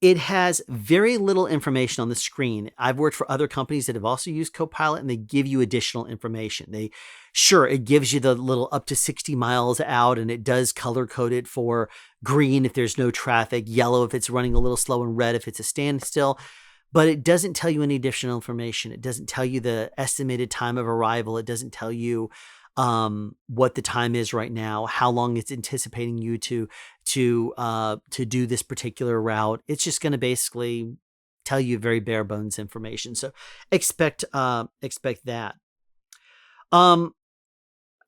It has very little information on the screen. I've worked for other companies that have also used Copilot, and they give you additional information. It gives you the little up to 60 miles out, and it does color code it for green if there's no traffic, yellow if it's running a little slow, and red if it's a standstill. But it doesn't tell you any additional information. It doesn't tell you the estimated time of arrival. It doesn't tell you what the time is right now, how long it's anticipating you to do this particular route. It's just going to basically tell you very bare bones information. So expect that.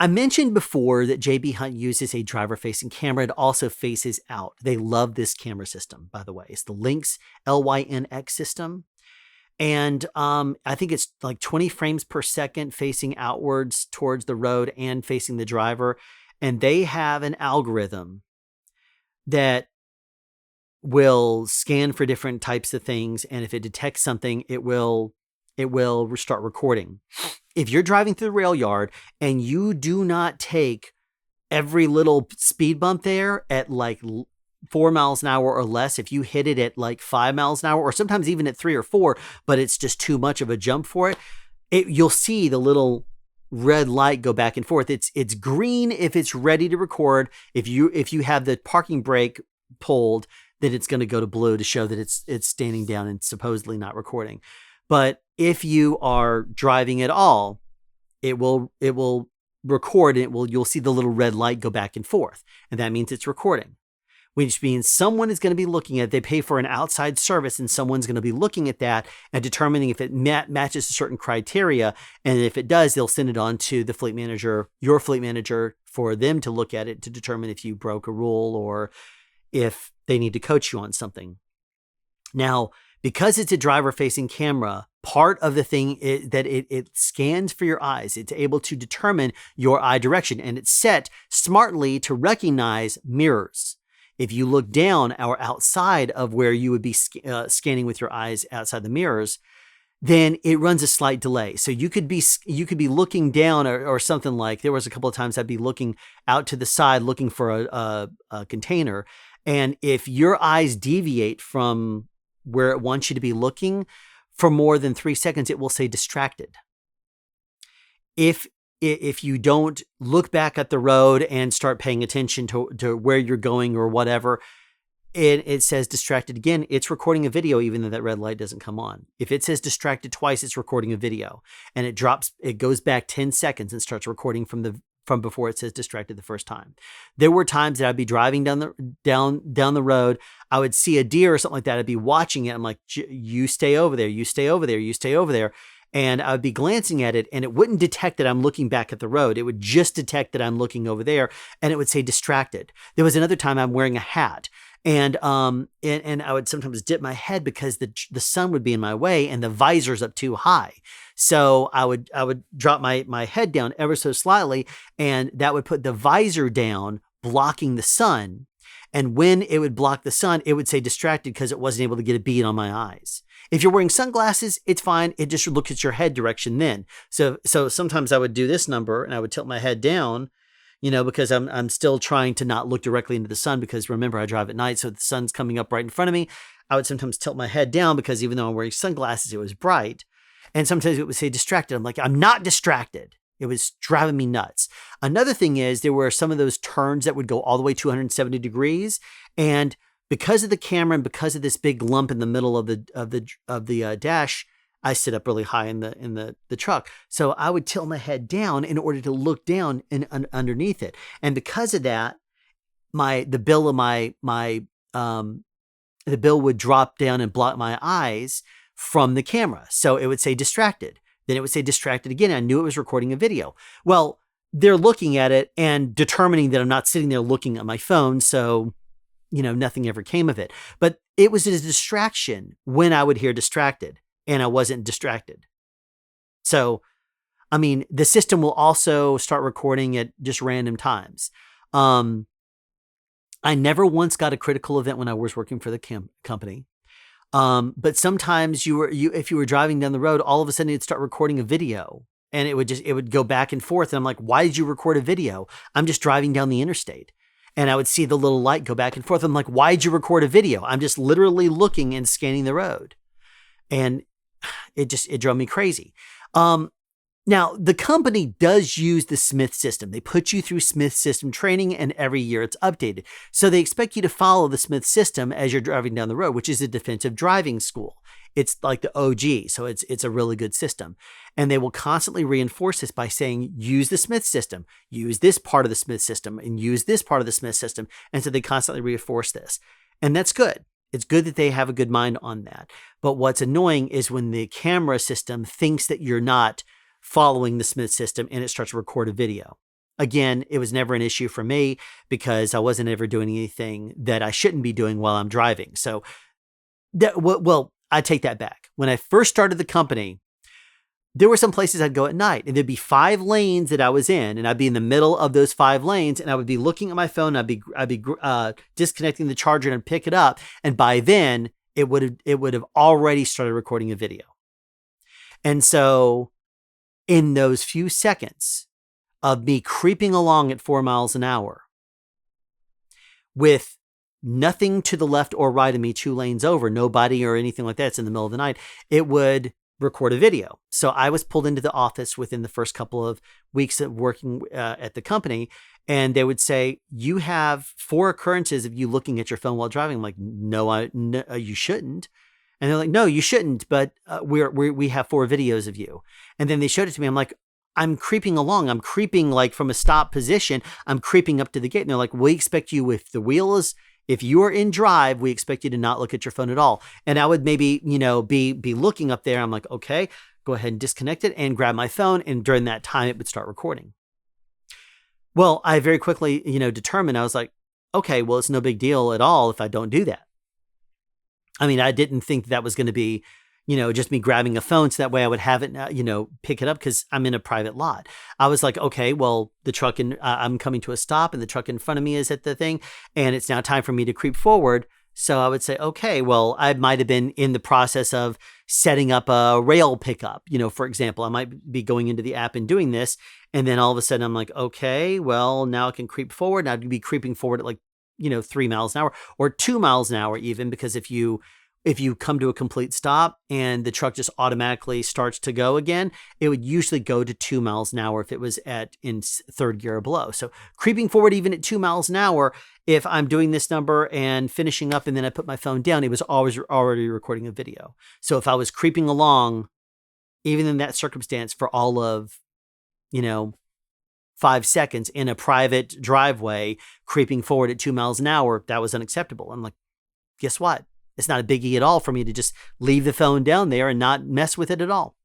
I mentioned before that JB Hunt uses a driver-facing camera. It also faces out. They love this camera system, by the way. It's the Lynx, LYNX system. And I think it's like 20 frames per second facing outwards towards the road and facing the driver. And they have an algorithm that will scan for different types of things. And if it detects something, it will start recording. If you're driving through the rail yard and you do not take every little speed bump there at like 4 miles an hour or less, if you hit it at like 5 miles an hour, or sometimes even at 3 or 4, but it's just too much of a jump for it, you'll see the little red light go back and forth. It's green if it's ready to record. If you have the parking brake pulled, then it's going to go to blue to show that it's standing down and supposedly not recording. But if you are driving at all, it will record, and you'll see the little red light go back and forth, and that means it's recording. Which means someone is going to be looking at it. They pay for an outside service, and someone's going to be looking at that and determining if it matches a certain criteria. And if it does, they'll send it on to the fleet manager, your fleet manager, for them to look at it to determine if you broke a rule or if they need to coach you on something. Now, because it's a driver-facing camera, part of the thing is that it scans for your eyes. It's able to determine your eye direction, and it's set smartly to recognize mirrors. If you look down or outside of where you would be scanning with your eyes outside the mirrors, then it runs a slight delay. So you could be looking down or something like, there was a couple of times I'd be looking out to the side looking for a container. And if your eyes deviate from where it wants you to be looking for more than 3 seconds, it will say distracted. If you don't look back at the road and start paying attention to where you're going or whatever, it says distracted again. It's recording a video even though that red light doesn't come on. If it says distracted twice, it's recording a video, and it goes back 10 seconds and starts recording from before it says distracted the first time. There were times that I'd be driving down the road. I would see a deer or something like that. I'd be watching it. I'm like, you stay over there, you stay over there, you stay over there. And I would be glancing at it, and it wouldn't detect that I'm looking back at the road. It would just detect that I'm looking over there, and it would say distracted. There was another time I'm wearing a hat, and I would sometimes dip my head because the sun would be in my way and the visor's up too high. So I would drop my head down ever so slightly, and that would put the visor down, blocking the sun. And when it would block the sun, it would say distracted because it wasn't able to get a bead on my eyes. If you're wearing sunglasses, it's fine. It just looks at your head direction then. So sometimes I would do this number and I would tilt my head down, because I'm still trying to not look directly into the sun, because remember, I drive at night, so the sun's coming up right in front of me. I would sometimes tilt my head down because even though I'm wearing sunglasses, it was bright. And sometimes it would say distracted. I'm like, I'm not distracted. It was driving me nuts. Another thing is there were some of those turns that would go all the way 270 degrees. And because of the camera and because of this big lump in the middle of the dash, I sit up really high in the truck. So I would tilt my head down in order to look down and underneath it. And because of that, the bill would drop down and block my eyes from the camera. So it would say distracted. Then it would say distracted again. I knew it was recording a video. Well, they're looking at it and determining that I'm not sitting there looking at my phone. So, nothing ever came of it. But it was a distraction when I would hear distracted and I wasn't distracted. So, the system will also start recording at just random times. I never once got a critical event when I was working for the company. But sometimes if you were driving down the road, all of a sudden it'd start recording a video, and it would go back and forth. And I'm like, why did you record a video? I'm just driving down the interstate. And I would see the little light go back and forth. I'm like, why did you record a video? I'm just literally looking and scanning the road. And it drove me crazy. Now, the company does use the Smith system. They put you through Smith system training, and every year it's updated. So they expect you to follow the Smith system as you're driving down the road, which is a defensive driving school. It's like the OG, so it's a really good system. And they will constantly reinforce this by saying, use the Smith system, use this part of the Smith system, and use this part of the Smith system. And so they constantly reinforce this. And that's good. It's good that they have a good mind on that. But what's annoying is when the camera system thinks that you're not following the Smith system and it starts to record a video. Again, it was never an issue for me because I wasn't ever doing anything that I shouldn't be doing while I'm driving. So, well, I take that back. When I first started the company, there were some places I'd go at night and there'd be 5 lanes that I was in and I'd be in the middle of those 5 lanes and I would be looking at my phone. I'd be disconnecting the charger and pick it up. And by then it would have already started recording a video. And so in those few seconds of me creeping along at 4 miles an hour with nothing to the left or right of me, 2 lanes over, nobody or anything like that, it's in the middle of the night, it would record a video. So I was pulled into the office within the first couple of weeks of working at the company, and they would say, you have 4 occurrences of you looking at your phone while driving. I'm like, no, you shouldn't. And they're like, no, you shouldn't, but we have 4 videos of you. And then they showed it to me. I'm like, I'm creeping along. I'm creeping like from a stop position. I'm creeping up to the gate. And they're like, we expect you, if you are in drive, we expect you to not look at your phone at all. And I would maybe, be looking up there. I'm like, okay, go ahead and disconnect it and grab my phone. And during that time, it would start recording. Well, I very quickly, determined, I was like, okay, well, it's no big deal at all if I don't do that. I mean, I didn't think that was going to be, just me grabbing a phone so that way I would have it, pick it up because I'm in a private lot. I was like, okay, well, I'm coming to a stop and the truck in front of me is at the thing and it's now time for me to creep forward. So I would say, okay, well, I might have been in the process of setting up a rail pickup. For example, I might be going into the app and doing this. And then all of a sudden I'm like, okay, well, now I can creep forward. And I'd be creeping forward at like, 3 miles an hour or 2 miles an hour even, because if you come to a complete stop and the truck just automatically starts to go again, it would usually go to 2 miles an hour if it was in 3rd gear or below. So creeping forward even at 2 miles an hour, if I'm doing this number and finishing up and then I put my phone down, it was always already recording a video. So if I was creeping along, even in that circumstance for all of, 5 seconds in a private driveway, creeping forward at 2 miles an hour, that was unacceptable. I'm like, guess what? It's not a biggie at all for me to just leave the phone down there and not mess with it at all.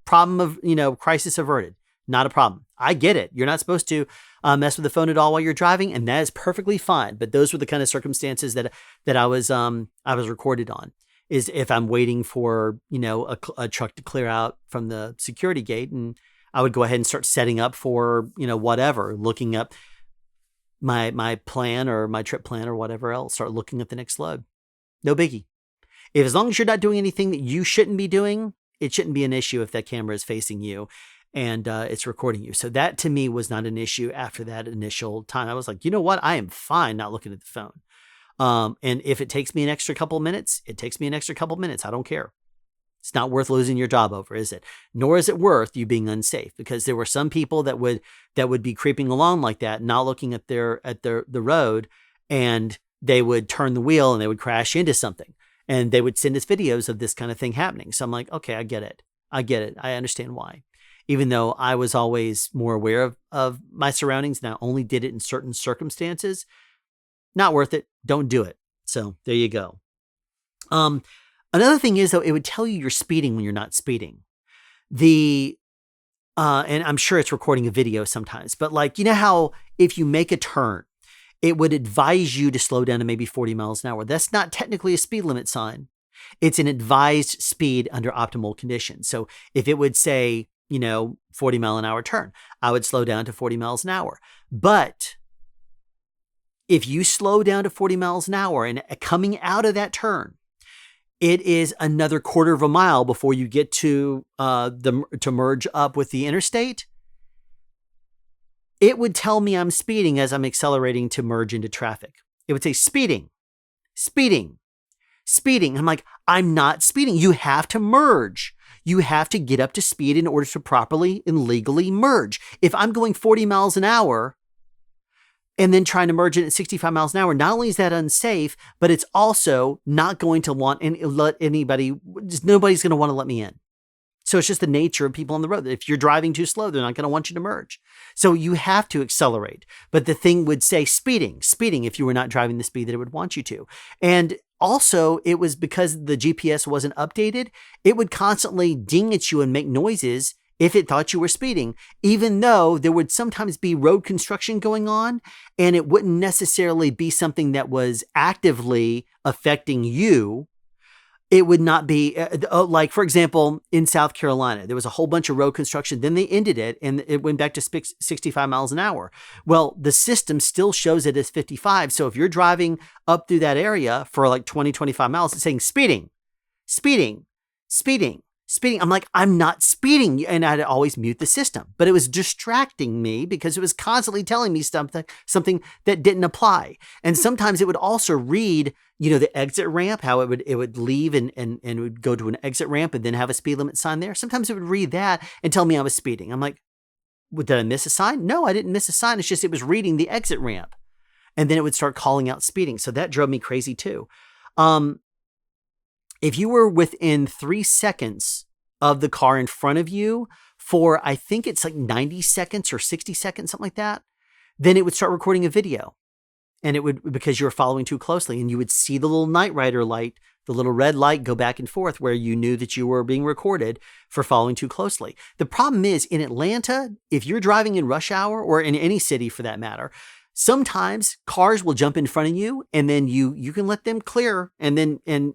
Problem of, crisis averted. Not a problem. I get it. You're not supposed to mess with the phone at all while you're driving, and that is perfectly fine. But those were the kind of circumstances that I was recorded on. Is if I'm waiting for, a truck to clear out from the security gate, and I would go ahead and start setting up for, whatever, looking up my plan or my trip plan or whatever else, start looking at the next load. No biggie. As long as you're not doing anything that you shouldn't be doing, it shouldn't be an issue if that camera is facing you and it's recording you. So that to me was not an issue after that initial time. I was like, you know what? I am fine not looking at the phone. And if it takes me an extra couple of minutes, it takes me an extra couple of minutes. I don't care. It's not worth losing your job over, is it? Nor is it worth you being unsafe, because there were some people that would be creeping along like that, not looking at the road, and they would turn the wheel and they would crash into something, and they would send us videos of this kind of thing happening. So I'm like, okay, I get it. I understand why. Even though I was always more aware of my surroundings and I only did it in certain circumstances, not worth it. Don't do it. So there you go. Another thing is, though, it would tell you you're speeding when you're not speeding. And I'm sure it's recording a video sometimes, but like, how if you make a turn, it would advise you to slow down to maybe 40 miles an hour. That's not technically a speed limit sign. It's an advised speed under optimal conditions. So if it would say, 40 mile an hour turn, I would slow down to 40 miles an hour. But if you slow down to 40 miles an hour and coming out of that turn, it is another quarter of a mile before you get to merge up with the interstate, it would tell me I'm speeding as I'm accelerating to merge into traffic. It would say speeding. I'm like, I'm not speeding. You have to merge. You have to get up to speed in order to properly and legally merge. If I'm going 40 miles an hour and then trying to merge it at 65 miles an hour, not only is that unsafe, but it's also not going to let anybody, nobody's going to want to let me in. So it's just the nature of people on the road. If you're driving too slow, they're not going to want you to merge. So you have to accelerate. But the thing would say speeding if you were not driving the speed that it would want you to. And also, it was because the GPS wasn't updated, it would constantly ding at you and make noises if it thought you were speeding, even though there would sometimes be road construction going on and it wouldn't necessarily be something that was actively affecting you. It would not be like, for example, in South Carolina, there was a whole bunch of road construction. Then they ended it and it went back to 65 miles an hour. Well, the system still shows it as 55. So if you're driving up through that area for like 20, 25 miles, it's saying speeding, speeding, speeding, speeding. I'm like, I'm not speeding. And I'd always mute the system, but it was distracting me because it was constantly telling me something that didn't apply. And sometimes it would also read, the exit ramp, how it would leave and it would go to an exit ramp and then have a speed limit sign there. Sometimes it would read that and tell me I was speeding. I'm like, did I miss a sign? No, I didn't miss a sign. It's just, it was reading the exit ramp and then it would start calling out speeding. So that drove me crazy too. If you were within 3 seconds of the car in front of you for, I think it's like 90 seconds or 60 seconds, something like that, then it would start recording a video. And it would, because you were following too closely, and you would see the little night rider light, the little red light go back and forth where you knew that you were being recorded for following too closely. The problem is in Atlanta, if you're driving in rush hour or in any city for that matter, sometimes cars will jump in front of you and then you can let them clear and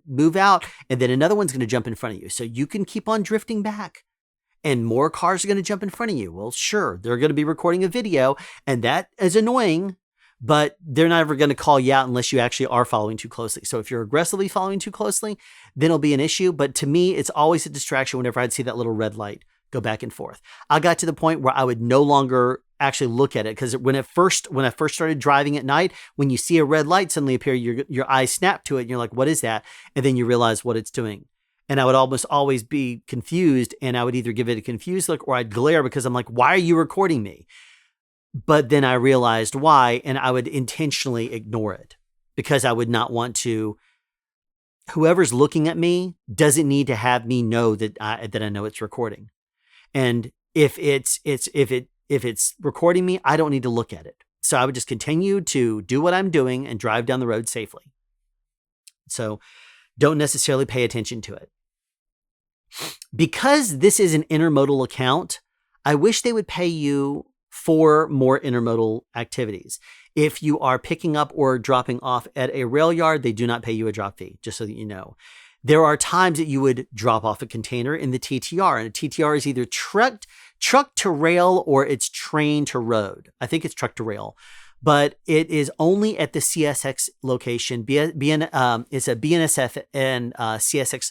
move out. And then another one's going to jump in front of you. So you can keep on drifting back and more cars are going to jump in front of you. Well, sure, they're going to be recording a video and that is annoying, but they're not ever going to call you out unless you actually are following too closely. So if you're aggressively following too closely, then it'll be an issue. But to me, it's always a distraction whenever I'd see that little red light go back and forth. I got to the point where I would no longer actually look at it because when I first started driving at night, when you see a red light suddenly appear, your eyes snap to it and you're like, what is that? And then you realize what it's doing. And I would almost always be confused and I would either give it a confused look or I'd glare because I'm like, why are you recording me? But then I realized why, and I would intentionally ignore it because I would not want to. Whoever's looking at me doesn't need to have me know that I know it's recording. And if it's recording me, I don't need to look at it. So I would just continue to do what I'm doing and drive down the road safely. So don't necessarily pay attention to it. Because this is an intermodal account, I wish they would pay you for more intermodal activities. If you are picking up or dropping off at a rail yard, they do not pay you a drop fee, just so that you know. There are times that you would drop off a container in the TTR, and a TTR is either truck to rail or it's train to road. I think it's truck to rail, but it is only at the CSX location. It's a BNSF and CSX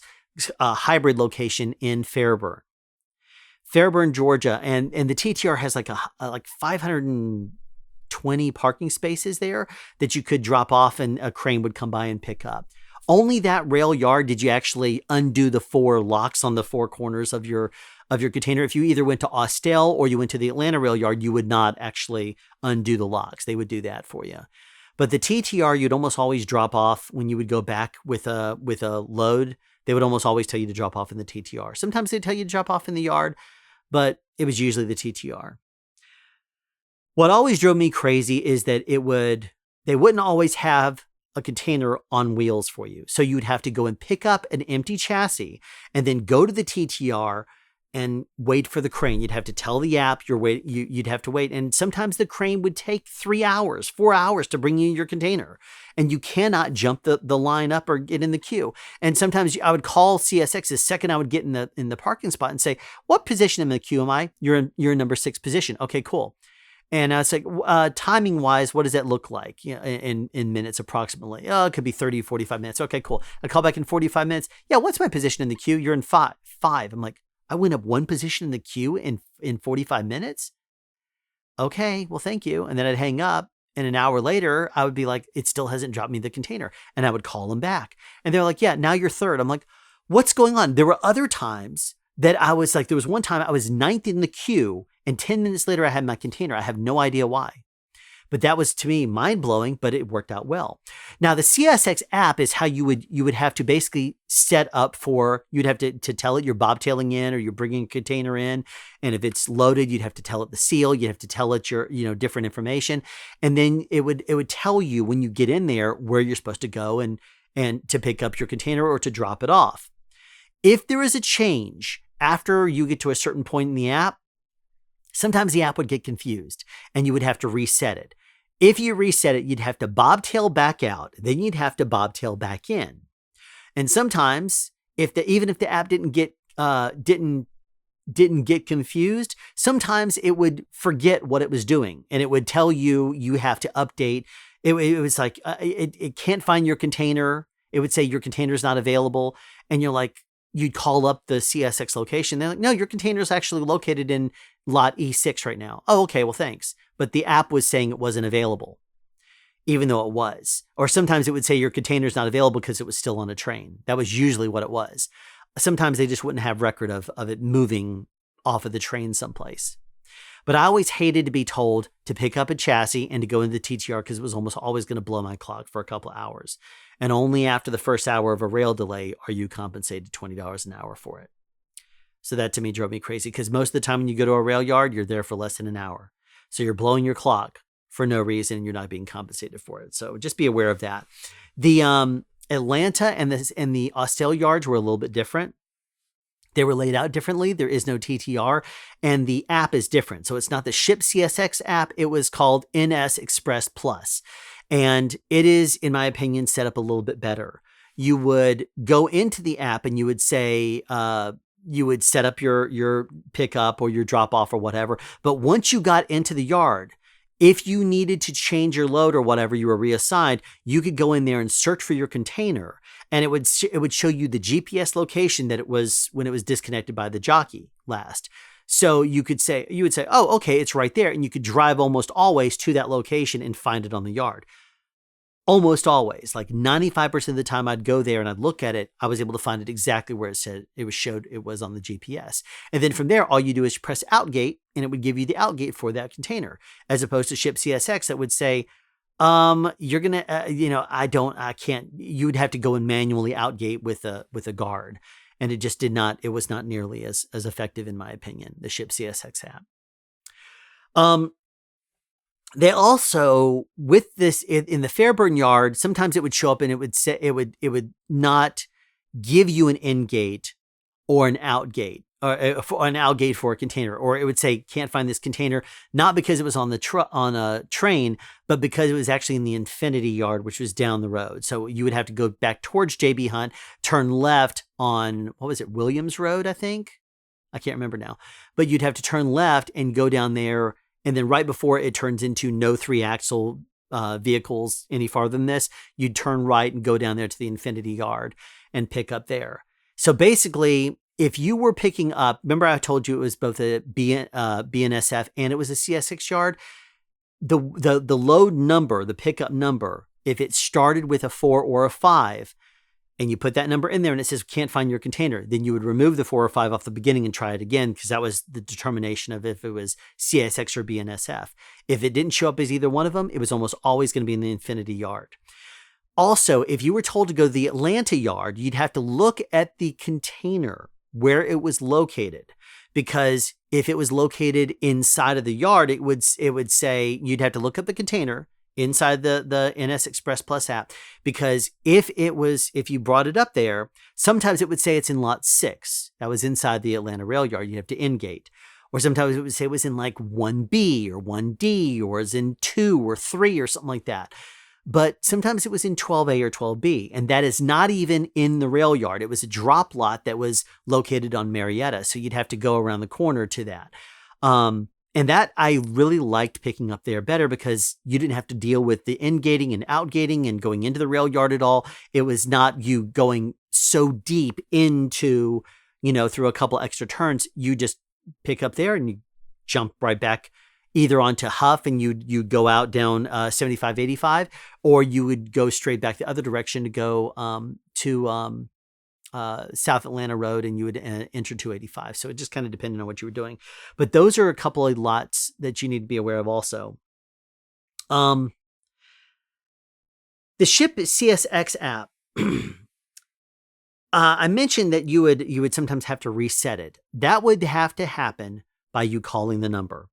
hybrid location in Fairburn, Georgia, and the TTR has like 520 parking spaces there that you could drop off and a crane would come by and pick up. Only that rail yard did you actually undo the 4 locks on the 4 corners of your container. If you either went to Austell or you went to the Atlanta rail yard, you would not actually undo the locks. They would do that for you. But the TTR, you'd almost always drop off when you would go back with a load. They would almost always tell you to drop off in the TTR. Sometimes they tell you to drop off in the yard, but it was usually the TTR. What always drove me crazy is that they wouldn't always have a container on wheels for you. So you would have to go and pick up an empty chassis and then go to the TTR and wait for the crane. You'd have to tell the app you'd have to wait. And sometimes the crane would take 3 hours, 4 hours to bring you your container. And you cannot jump the line up or get in the queue. And sometimes I would call CSX the second I would get in the parking spot and say, what position in the queue am I? You're in number 6 position. Okay, cool. And I was like, timing wise, what does that look like in minutes approximately? Oh, it could be 30, 45 minutes. Okay, cool. I call back in 45 minutes. Yeah, what's my position in the queue? You're in 5. I'm like, I went up 1 position in the queue in 45 minutes? Okay, well, thank you. And then I'd hang up. And an hour later, I would be like, it still hasn't dropped me the container. And I would call them back. And they're like, yeah, now you're 3rd. I'm like, what's going on? There were other times that I was like, there was one time I was 9th in the queue and 10 minutes later I had my container. I have no idea why. But that was to me mind blowing, but it worked out well. Now the CSX app is how you would have to basically set up for, you'd have to tell it you're bobtailing in or you're bringing a container in. And if it's loaded, you'd have to tell it the seal. You'd have to tell it your, different information. And then it would tell you when you get in there where you're supposed to go and to pick up your container or to drop it off. If there is a change after you get to a certain point in the app, sometimes the app would get confused and you would have to reset it. If you reset it, you'd have to bobtail back out. Then you'd have to bobtail back in. And sometimes, even if the app didn't get confused, sometimes it would forget what it was doing, and it would tell you have to update. It was like it can't find your container. It would say your container is not available, and you're like, you'd call up the CSX location. They're like, no, your container is actually located in lot E6 right now. Oh, okay, well, thanks. But the app was saying it wasn't available, even though it was. Or sometimes it would say your container is not available because it was still on a train. That was usually what it was. Sometimes they just wouldn't have record of it moving off of the train someplace. But I always hated to be told to pick up a chassis and to go into the TTR because it was almost always going to blow my clock for a couple of hours. And only after the first hour of a rail delay are you compensated $20 an hour for it. So that to me drove me crazy because most of the time when you go to a rail yard, you're there for less than an hour. So you're blowing your clock for no reason and you're not being compensated for it. So just be aware of that. The Atlanta and the Austell yards were a little bit different. They were laid out differently. There is no TTR, and the app is different. So it's not the Ship CSX app. It was called NS Express Plus. And it is, in my opinion, set up a little bit better. You would go into the app and you would say, you would set up your pickup or your drop off or whatever. But once you got into the yard, if you needed to change your load or whatever, you were reassigned, you could go in there and search for your container, and it would show you the GPS location that it was when it was disconnected by the jockey last. So you would say, oh, okay, it's right there. And you could drive almost always to that location and find it on the yard. Almost always, like 95% of the time I'd go there and I'd look at it, I was able to find it exactly where it was on the GPS. And then from there, all you do is press outgate and it would give you the outgate for that container, as opposed to Ship CSX that would say, you're going to, I can't, you would have to go and manually outgate with a guard. And it just it was not nearly as effective in my opinion, the Ship CSX app. They also, with this in the Fairburn yard, sometimes it would show up and it would say it would not give you an in gate or an out gate or an out gate for a container, or it would say can't find this container, not because it was on on a train, but because it was actually in the Infinity yard, which was down the road. So you would have to go back towards JB Hunt, turn left on, what was it, Williams Road, I think? I can't remember now. But you'd have to turn left and go down there. And then right before it turns into no 3-axle vehicles any farther than this, you'd turn right and go down there to the Infinity yard and pick up there. So basically, if you were picking up, remember I told you it was both a BNSF and it was a CSX yard, the load number, the pickup number, if it started with a 4 or a 5, and you put that number in there and it says can't find your container, then you would remove the 4 or 5 off the beginning and try it again, because that was the determination of if it was CSX or BNSF. If it didn't show up as either one of them, it was almost always going to be in the Infinity yard. Also, if you were told to go to the Atlanta yard, you'd have to look at the container where it was located, because if it was located inside of the yard, it would say you'd have to look up the container inside the NS Express Plus app, because if you brought it up there, sometimes it would say it's in lot 6. That was inside the Atlanta rail yard. You have to in-gate. Or sometimes it would say it was in like 1B or 1D, or is in 2 or 3 or something like that. But sometimes it was in 12A or 12B, and that is not even in the rail yard. It was a drop lot that was located on Marietta, so you'd have to go around the corner to that. And that I really liked picking up there better, because you didn't have to deal with the in-gating and out-gating and going into the rail yard at all. It was not you going so deep into, through a couple extra turns. You just pick up there and you jump right back either onto Huff and you'd go out down 7585, or you would go straight back the other direction to go to South Atlanta Road, and you would enter 285. So it just kind of depended on what you were doing. But those are a couple of lots that you need to be aware of also. The Ship CSX app, I mentioned that you would sometimes have to reset it. That would have to happen by you calling the number.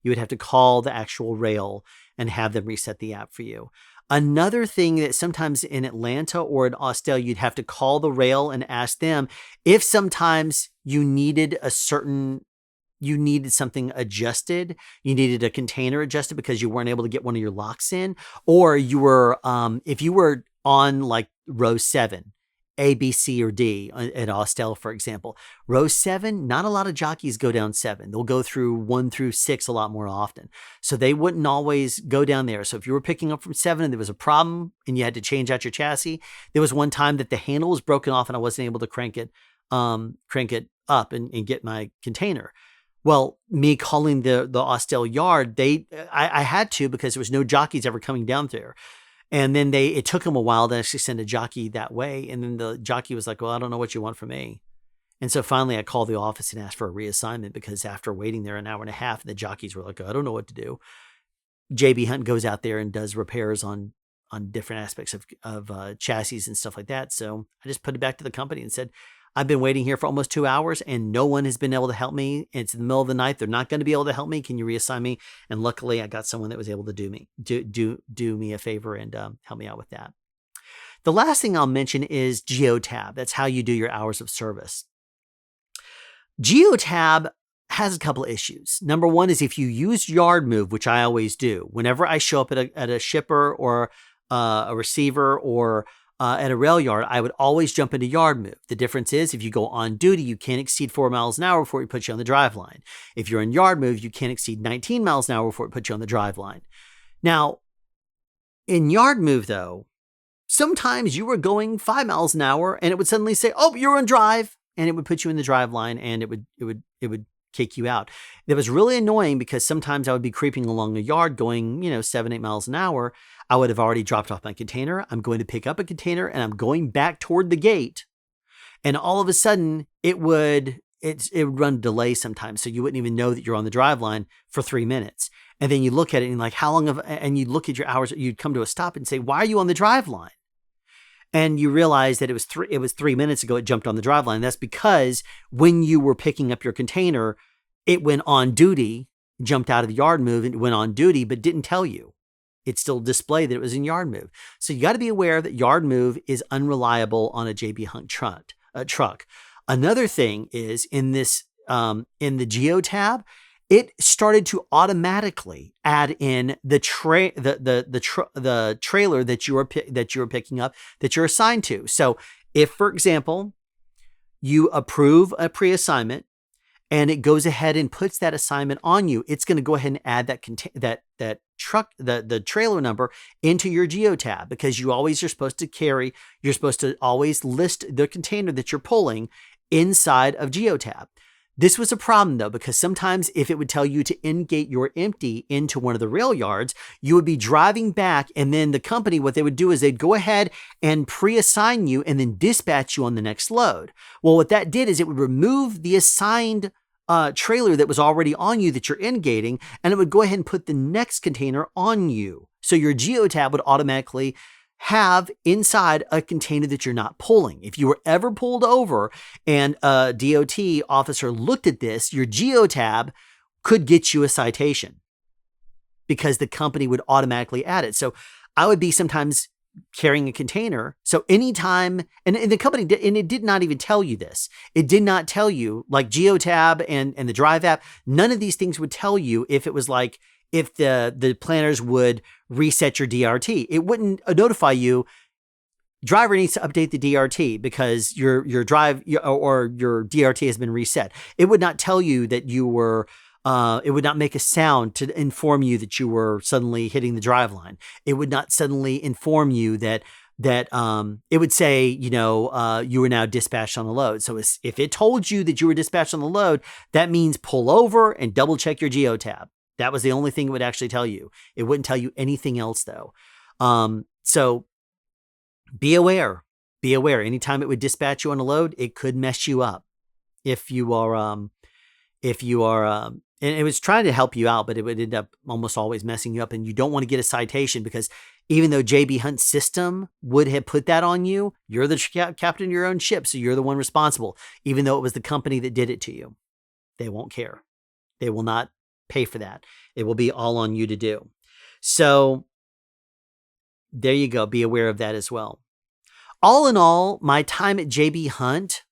You would have to call the actual rail and have them reset the app for you. Another thing that sometimes in Atlanta or in Austell, you'd have to call the rail and ask them if sometimes you needed you needed something adjusted. You needed a container adjusted because you weren't able to get one of your locks in, or you were, if you were on like row 7, A, B, C, or D at Austell, for example, row 7, not a lot of jockeys go down 7. They'll go through 1 through 6 a lot more often. So they wouldn't always go down there. So if you were picking up from 7 and there was a problem and you had to change out your chassis, there was one time that the handle was broken off and I wasn't able to crank it up and get my container. Well, me calling the Austell yard, I had to because there was no jockeys ever coming down there. And then it took them a while to actually send a jockey that way. And then the jockey was like, well, I don't know what you want from me. And so finally I called the office and asked for a reassignment because after waiting there an hour and a half, the jockeys were like, I don't know what to do. JB Hunt goes out there and does repairs on different aspects of chassis and stuff like that. So I just put it back to the company and said, I've been waiting here for almost 2 hours and no one has been able to help me. It's in the middle of the night. They're not going to be able to help me. Can you reassign me? And luckily I got someone that was able to do me a favor and help me out with that. The last thing I'll mention is Geotab. That's how you do your hours of service. Geotab has a couple of issues. Number one is if you use yard move, which I always do, whenever I show up at a shipper or a receiver or at a rail yard, I would always jump into yard move. The difference is if you go on duty, you can't exceed 4 miles an hour before we put you on the drive line. If you're in yard move, you can't exceed 19 miles an hour before we put you on the drive line. Now, in yard move though, sometimes you were going 5 miles an hour and it would suddenly say, oh, you're on drive. And it would put you in the drive line and it would kick you out. It was really annoying because sometimes I would be creeping along a yard going, 7, 8 miles an hour. I would have already dropped off my container. I'm going to pick up a container and I'm going back toward the gate. And all of a sudden it would run delay sometimes. So you wouldn't even know that you're on the drive line for 3 minutes. And then you look at it and like, and you look at your hours, you'd come to a stop and say, why are you on the drive line? And you realize that it was 3 minutes ago it jumped on the drive line. That's because when you were picking up your container, it went on duty, jumped out of the yard move and went on duty, but didn't tell you. It still displayed that it was in yard move. So you got to be aware that yard move is unreliable on a JB Hunt truck. Another thing is in the Geo tab, it started to automatically add in the trailer that you were picking up that you're assigned to. So if, for example, you approve a pre-assignment and it goes ahead and puts that assignment on you, it's going to go ahead and add that truck, the trailer number into your Geo tab because you're supposed to always list the container that you're pulling inside of Geo tab. This was a problem though, because sometimes if it would tell you to in-gate your empty into one of the rail yards, you would be driving back and then the company, what they would do is they'd go ahead and pre-assign you and then dispatch you on the next load. Well, what that did is it would remove the assigned trailer that was already on you that you're in-gating, and it would go ahead and put the next container on you. So your Geo tab would automatically have inside a container that you're not pulling. If you were ever pulled over and a DOT officer looked at this, your Geo tab could get you a citation because the company would automatically add it. So I would be sometimes carrying a container. So anytime, and the company did, and it did not even tell you this. It did not tell you, like Geo tab and the Drive app, none of these things would tell you if it was like, if the planners would reset your DRT. It wouldn't notify you, driver needs to update the DRT because your DRT has been reset. It would not tell you that you were, it would not make a sound to inform you that you were suddenly hitting the drive line. It would not suddenly inform you that it would say, you were now dispatched on the load. So if it told you that you were dispatched on the load, that means pull over and double check your Geo tab. That was the only thing it would actually tell you. It wouldn't tell you anything else though. So be aware. Anytime it would dispatch you on a load, it could mess you up. If you are, and it was trying to help you out, but it would end up almost always messing you up. And you don't want to get a citation because even though JB Hunt's system would have put that on you, you're the captain of your own ship. So you're the one responsible, even though it was the company that did it to you. They won't care. They will not pay for that. It will be all on you to do. So there you go. Be aware of that as well. All in all, my time at JB Hunt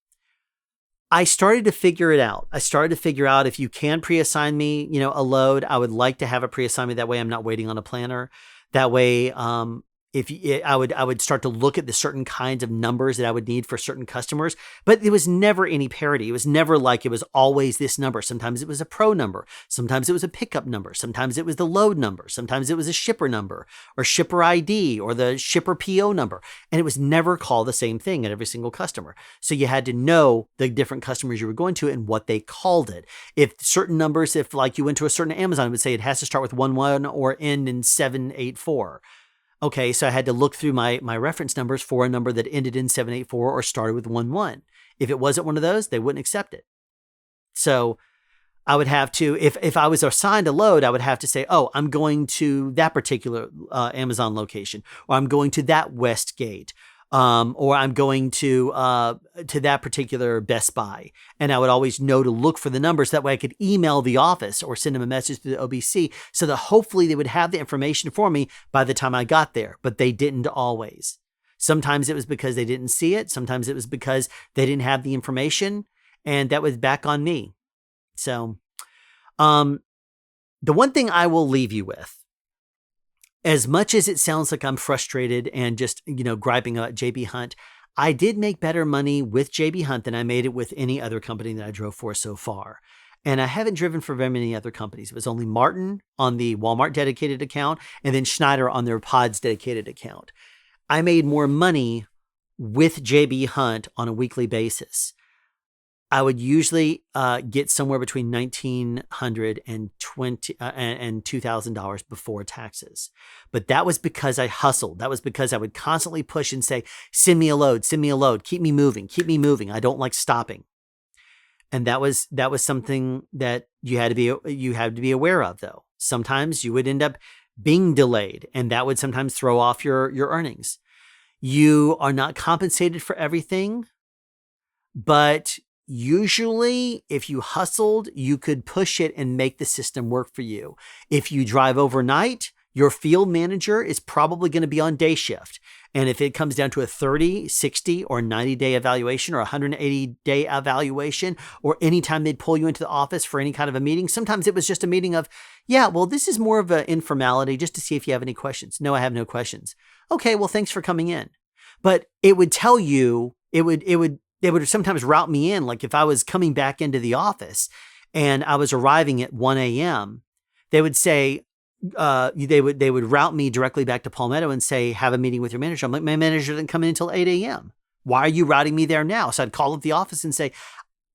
I started to figure it out. I started to figure out if you can pre-assign me, a load, I would like to have a pre-assignment. That way I'm not waiting on a planner. That way, I would start to look at the certain kinds of numbers that I would need for certain customers, but there was never any parity. It was never like it was always this number. Sometimes it was a pro number. Sometimes it was a pickup number. Sometimes it was the load number. Sometimes it was a shipper number or shipper ID or the shipper PO number. And it was never called the same thing at every single customer. So you had to know the different customers you were going to and what they called it. If certain numbers, if like you went to a certain Amazon, it would say it has to start with 11 or end in 784. Okay, so I had to look through my reference numbers for a number that ended in 784 or started with 11. If it wasn't one of those, they wouldn't accept it. So I would have to, if I was assigned a load, I would have to say, oh, I'm going to that particular Amazon location, or I'm going to that West Gate, or I'm going to that particular Best Buy. And I would always know to look for the numbers. That way I could email the office or send them a message to the OBC so that hopefully they would have the information for me by the time I got there. But they didn't always. Sometimes it was because they didn't see it. Sometimes it was because they didn't have the information. And that was back on me. So the one thing I will leave you with, as much as it sounds like I'm frustrated and just, griping about JB Hunt, I did make better money with JB Hunt than I made it with any other company that I drove for so far. And I haven't driven for very many other companies. It was only Martin on the Walmart dedicated account and then Schneider on their Pods dedicated account. I made more money with JB Hunt on a weekly basis. I would usually get somewhere between $1,900 and $2,000 before taxes. But that was because I hustled. That was because I would constantly push and say, send me a load, keep me moving. I don't like stopping. And that was something that you had to be aware of, though. Sometimes you would end up being delayed, and that would sometimes throw off your earnings. You are not compensated for everything, but usually, if you hustled, you could push it and make the system work for you. If you drive overnight, your field manager is probably going to be on day shift. And if it comes down to a 30, 60, or 90-day evaluation or 180-day evaluation, or anytime they'd pull you into the office for any kind of a meeting, sometimes it was just a meeting of, yeah, well, this is more of an informality just to see if you have any questions. No, I have no questions. Okay, well, thanks for coming in. But it would tell you, they would sometimes route me in. Like if I was coming back into the office and I was arriving at 1 a.m., they would say, they would route me directly back to Palmetto and say, have a meeting with your manager. I'm like, my manager didn't come in until 8 a.m. Why are you routing me there now? So I'd call up the office and say,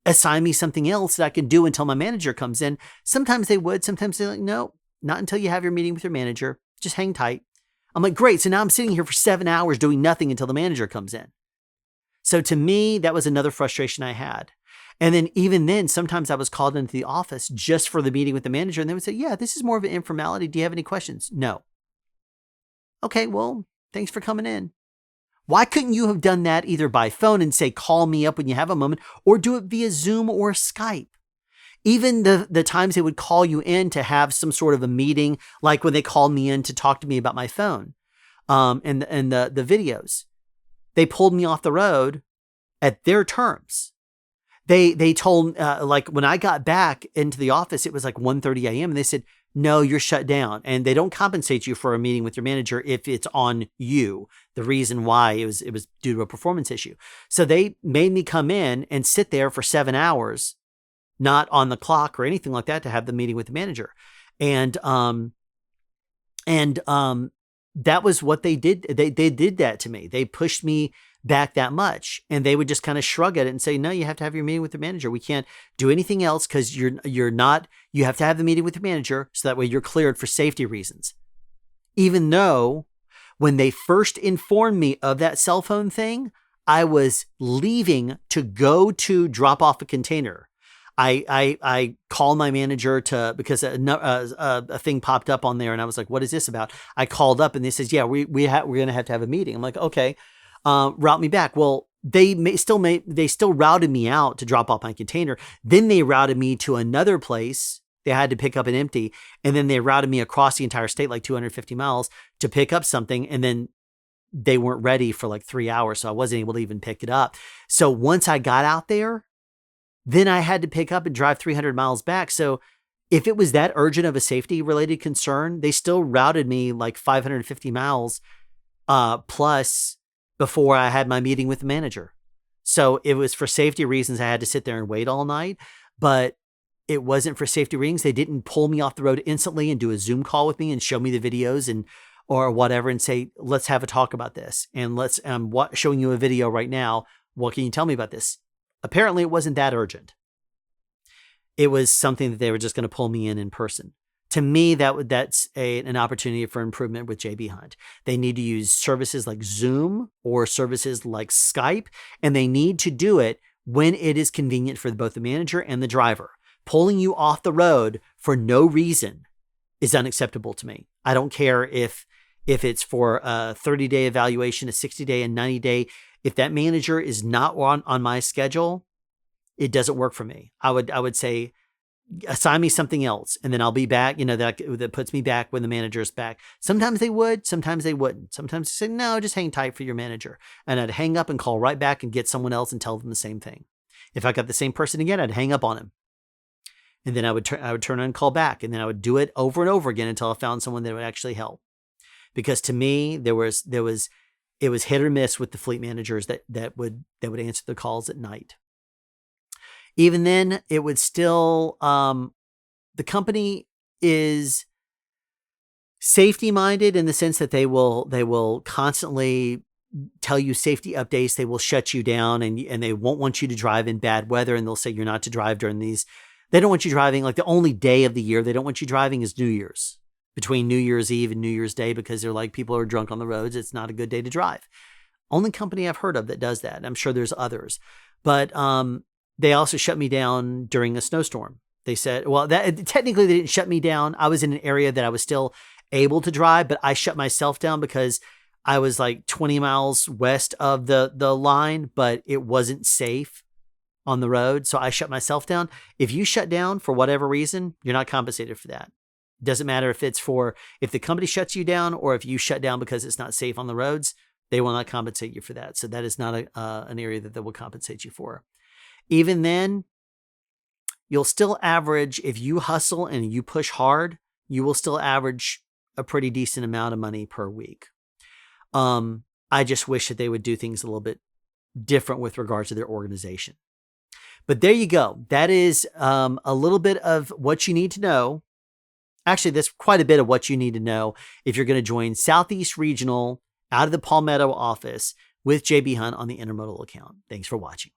assign me something else that I can do until my manager comes in. Sometimes they would, sometimes they're like, no, not until you have your meeting with your manager. Just hang tight. I'm like, great. So now I'm sitting here for 7 hours doing nothing until the manager comes in. So to me, that was another frustration I had. And then even then, sometimes I was called into the office just for the meeting with the manager. And they would say, yeah, this is more of an informality. Do you have any questions? No. Okay, well, thanks for coming in. Why couldn't you have done that either by phone and say, call me up when you have a moment, or do it via Zoom or Skype? Even the times they would call you in to have some sort of a meeting, like when they called me in to talk to me about my phone and the videos. They pulled me off the road at their terms. They told, like when I got back into the office, it was like 1:30 a.m. And they said, no, you're shut down. And they don't compensate you for a meeting with your manager if it's on you. The reason why it was due to a performance issue. So they made me come in and sit there for 7 hours, not on the clock or anything like that, to have the meeting with the manager. And that was what they did. They did that to me. They pushed me back that much, and they would just kind of shrug at it and say, no, you have to have your meeting with the manager. We can't do anything else because you have to have the meeting with the manager. So that way you're cleared for safety reasons. Even though when they first informed me of that cell phone thing, I was leaving to go to drop off a container. I called my manager because a thing popped up on there, and I was like, what is this about? I called up and they says, yeah, we're going to have a meeting. I'm like, okay, route me back. Well, they still routed me out to drop off my container. Then they routed me to another place. They had to pick up an empty, and then they routed me across the entire state, like 250 miles, to pick up something. And then they weren't ready for like 3 hours. So I wasn't able to even pick it up. So once I got out there, Then I had to pick up and drive 300 miles back. So if it was that urgent of a safety related concern, they still routed me like 550 miles plus before I had my meeting with the manager. So it was for safety reasons. I had to sit there and wait all night, but it wasn't for safety reasons. They didn't pull me off the road instantly and do a Zoom call with me and show me the videos and or whatever and say, let's have a talk about this. And I'm showing you a video right now. What can you tell me about this? Apparently it wasn't that urgent. It was something that they were just going to pull me in person. To me, that's an opportunity for improvement with JB Hunt. They need to use services like Zoom or services like Skype, and they need to do it when it is convenient for both the manager and the driver. Pulling you off the road for no reason is unacceptable to me. I don't care if it's for a 30-day evaluation, a 60-day, and 90-day. If that manager is not on my schedule, it doesn't work for me. I would say, assign me something else, and then I'll be back. That puts me back when the manager's back. Sometimes they would, sometimes they wouldn't. Sometimes they say, no, just hang tight for your manager. And I'd hang up and call right back and get someone else and tell them the same thing. If I got the same person again, I'd hang up on him. And then I would turn and call back. And then I would do it over and over again until I found someone that would actually help. Because to me, it was hit or miss with the fleet managers that would answer the calls at night. Even then, it would still, the company is safety minded in the sense that they will constantly tell you safety updates. They will shut you down and they won't want you to drive in bad weather. And they'll say you're not to drive during these. They don't want you driving, like the only day of the year they don't want you driving is New Year's, between New Year's Eve and New Year's Day, because they're like, people are drunk on the roads. It's not a good day to drive. Only company I've heard of that does that. I'm sure there's others, but, they also shut me down during a snowstorm. They said, well, technically they didn't shut me down. I was in an area that I was still able to drive, but I shut myself down because I was like 20 miles west of the line, but it wasn't safe on the road. So I shut myself down. If you shut down for whatever reason, you're not compensated for that. It doesn't matter if the company shuts you down or if you shut down because it's not safe on the roads, they will not compensate you for that. So that is not an area that they will compensate you for. Even then, you'll still average, if you hustle and you push hard, you will still average a pretty decent amount of money per week. I just wish that they would do things a little bit different with regards to their organization. But there you go. That is a little bit of what you need to know. Actually, that's quite a bit of what you need to know if you're going to join Southeast Regional out of the Palmetto office with JB Hunt on the Intermodal account. Thanks for watching.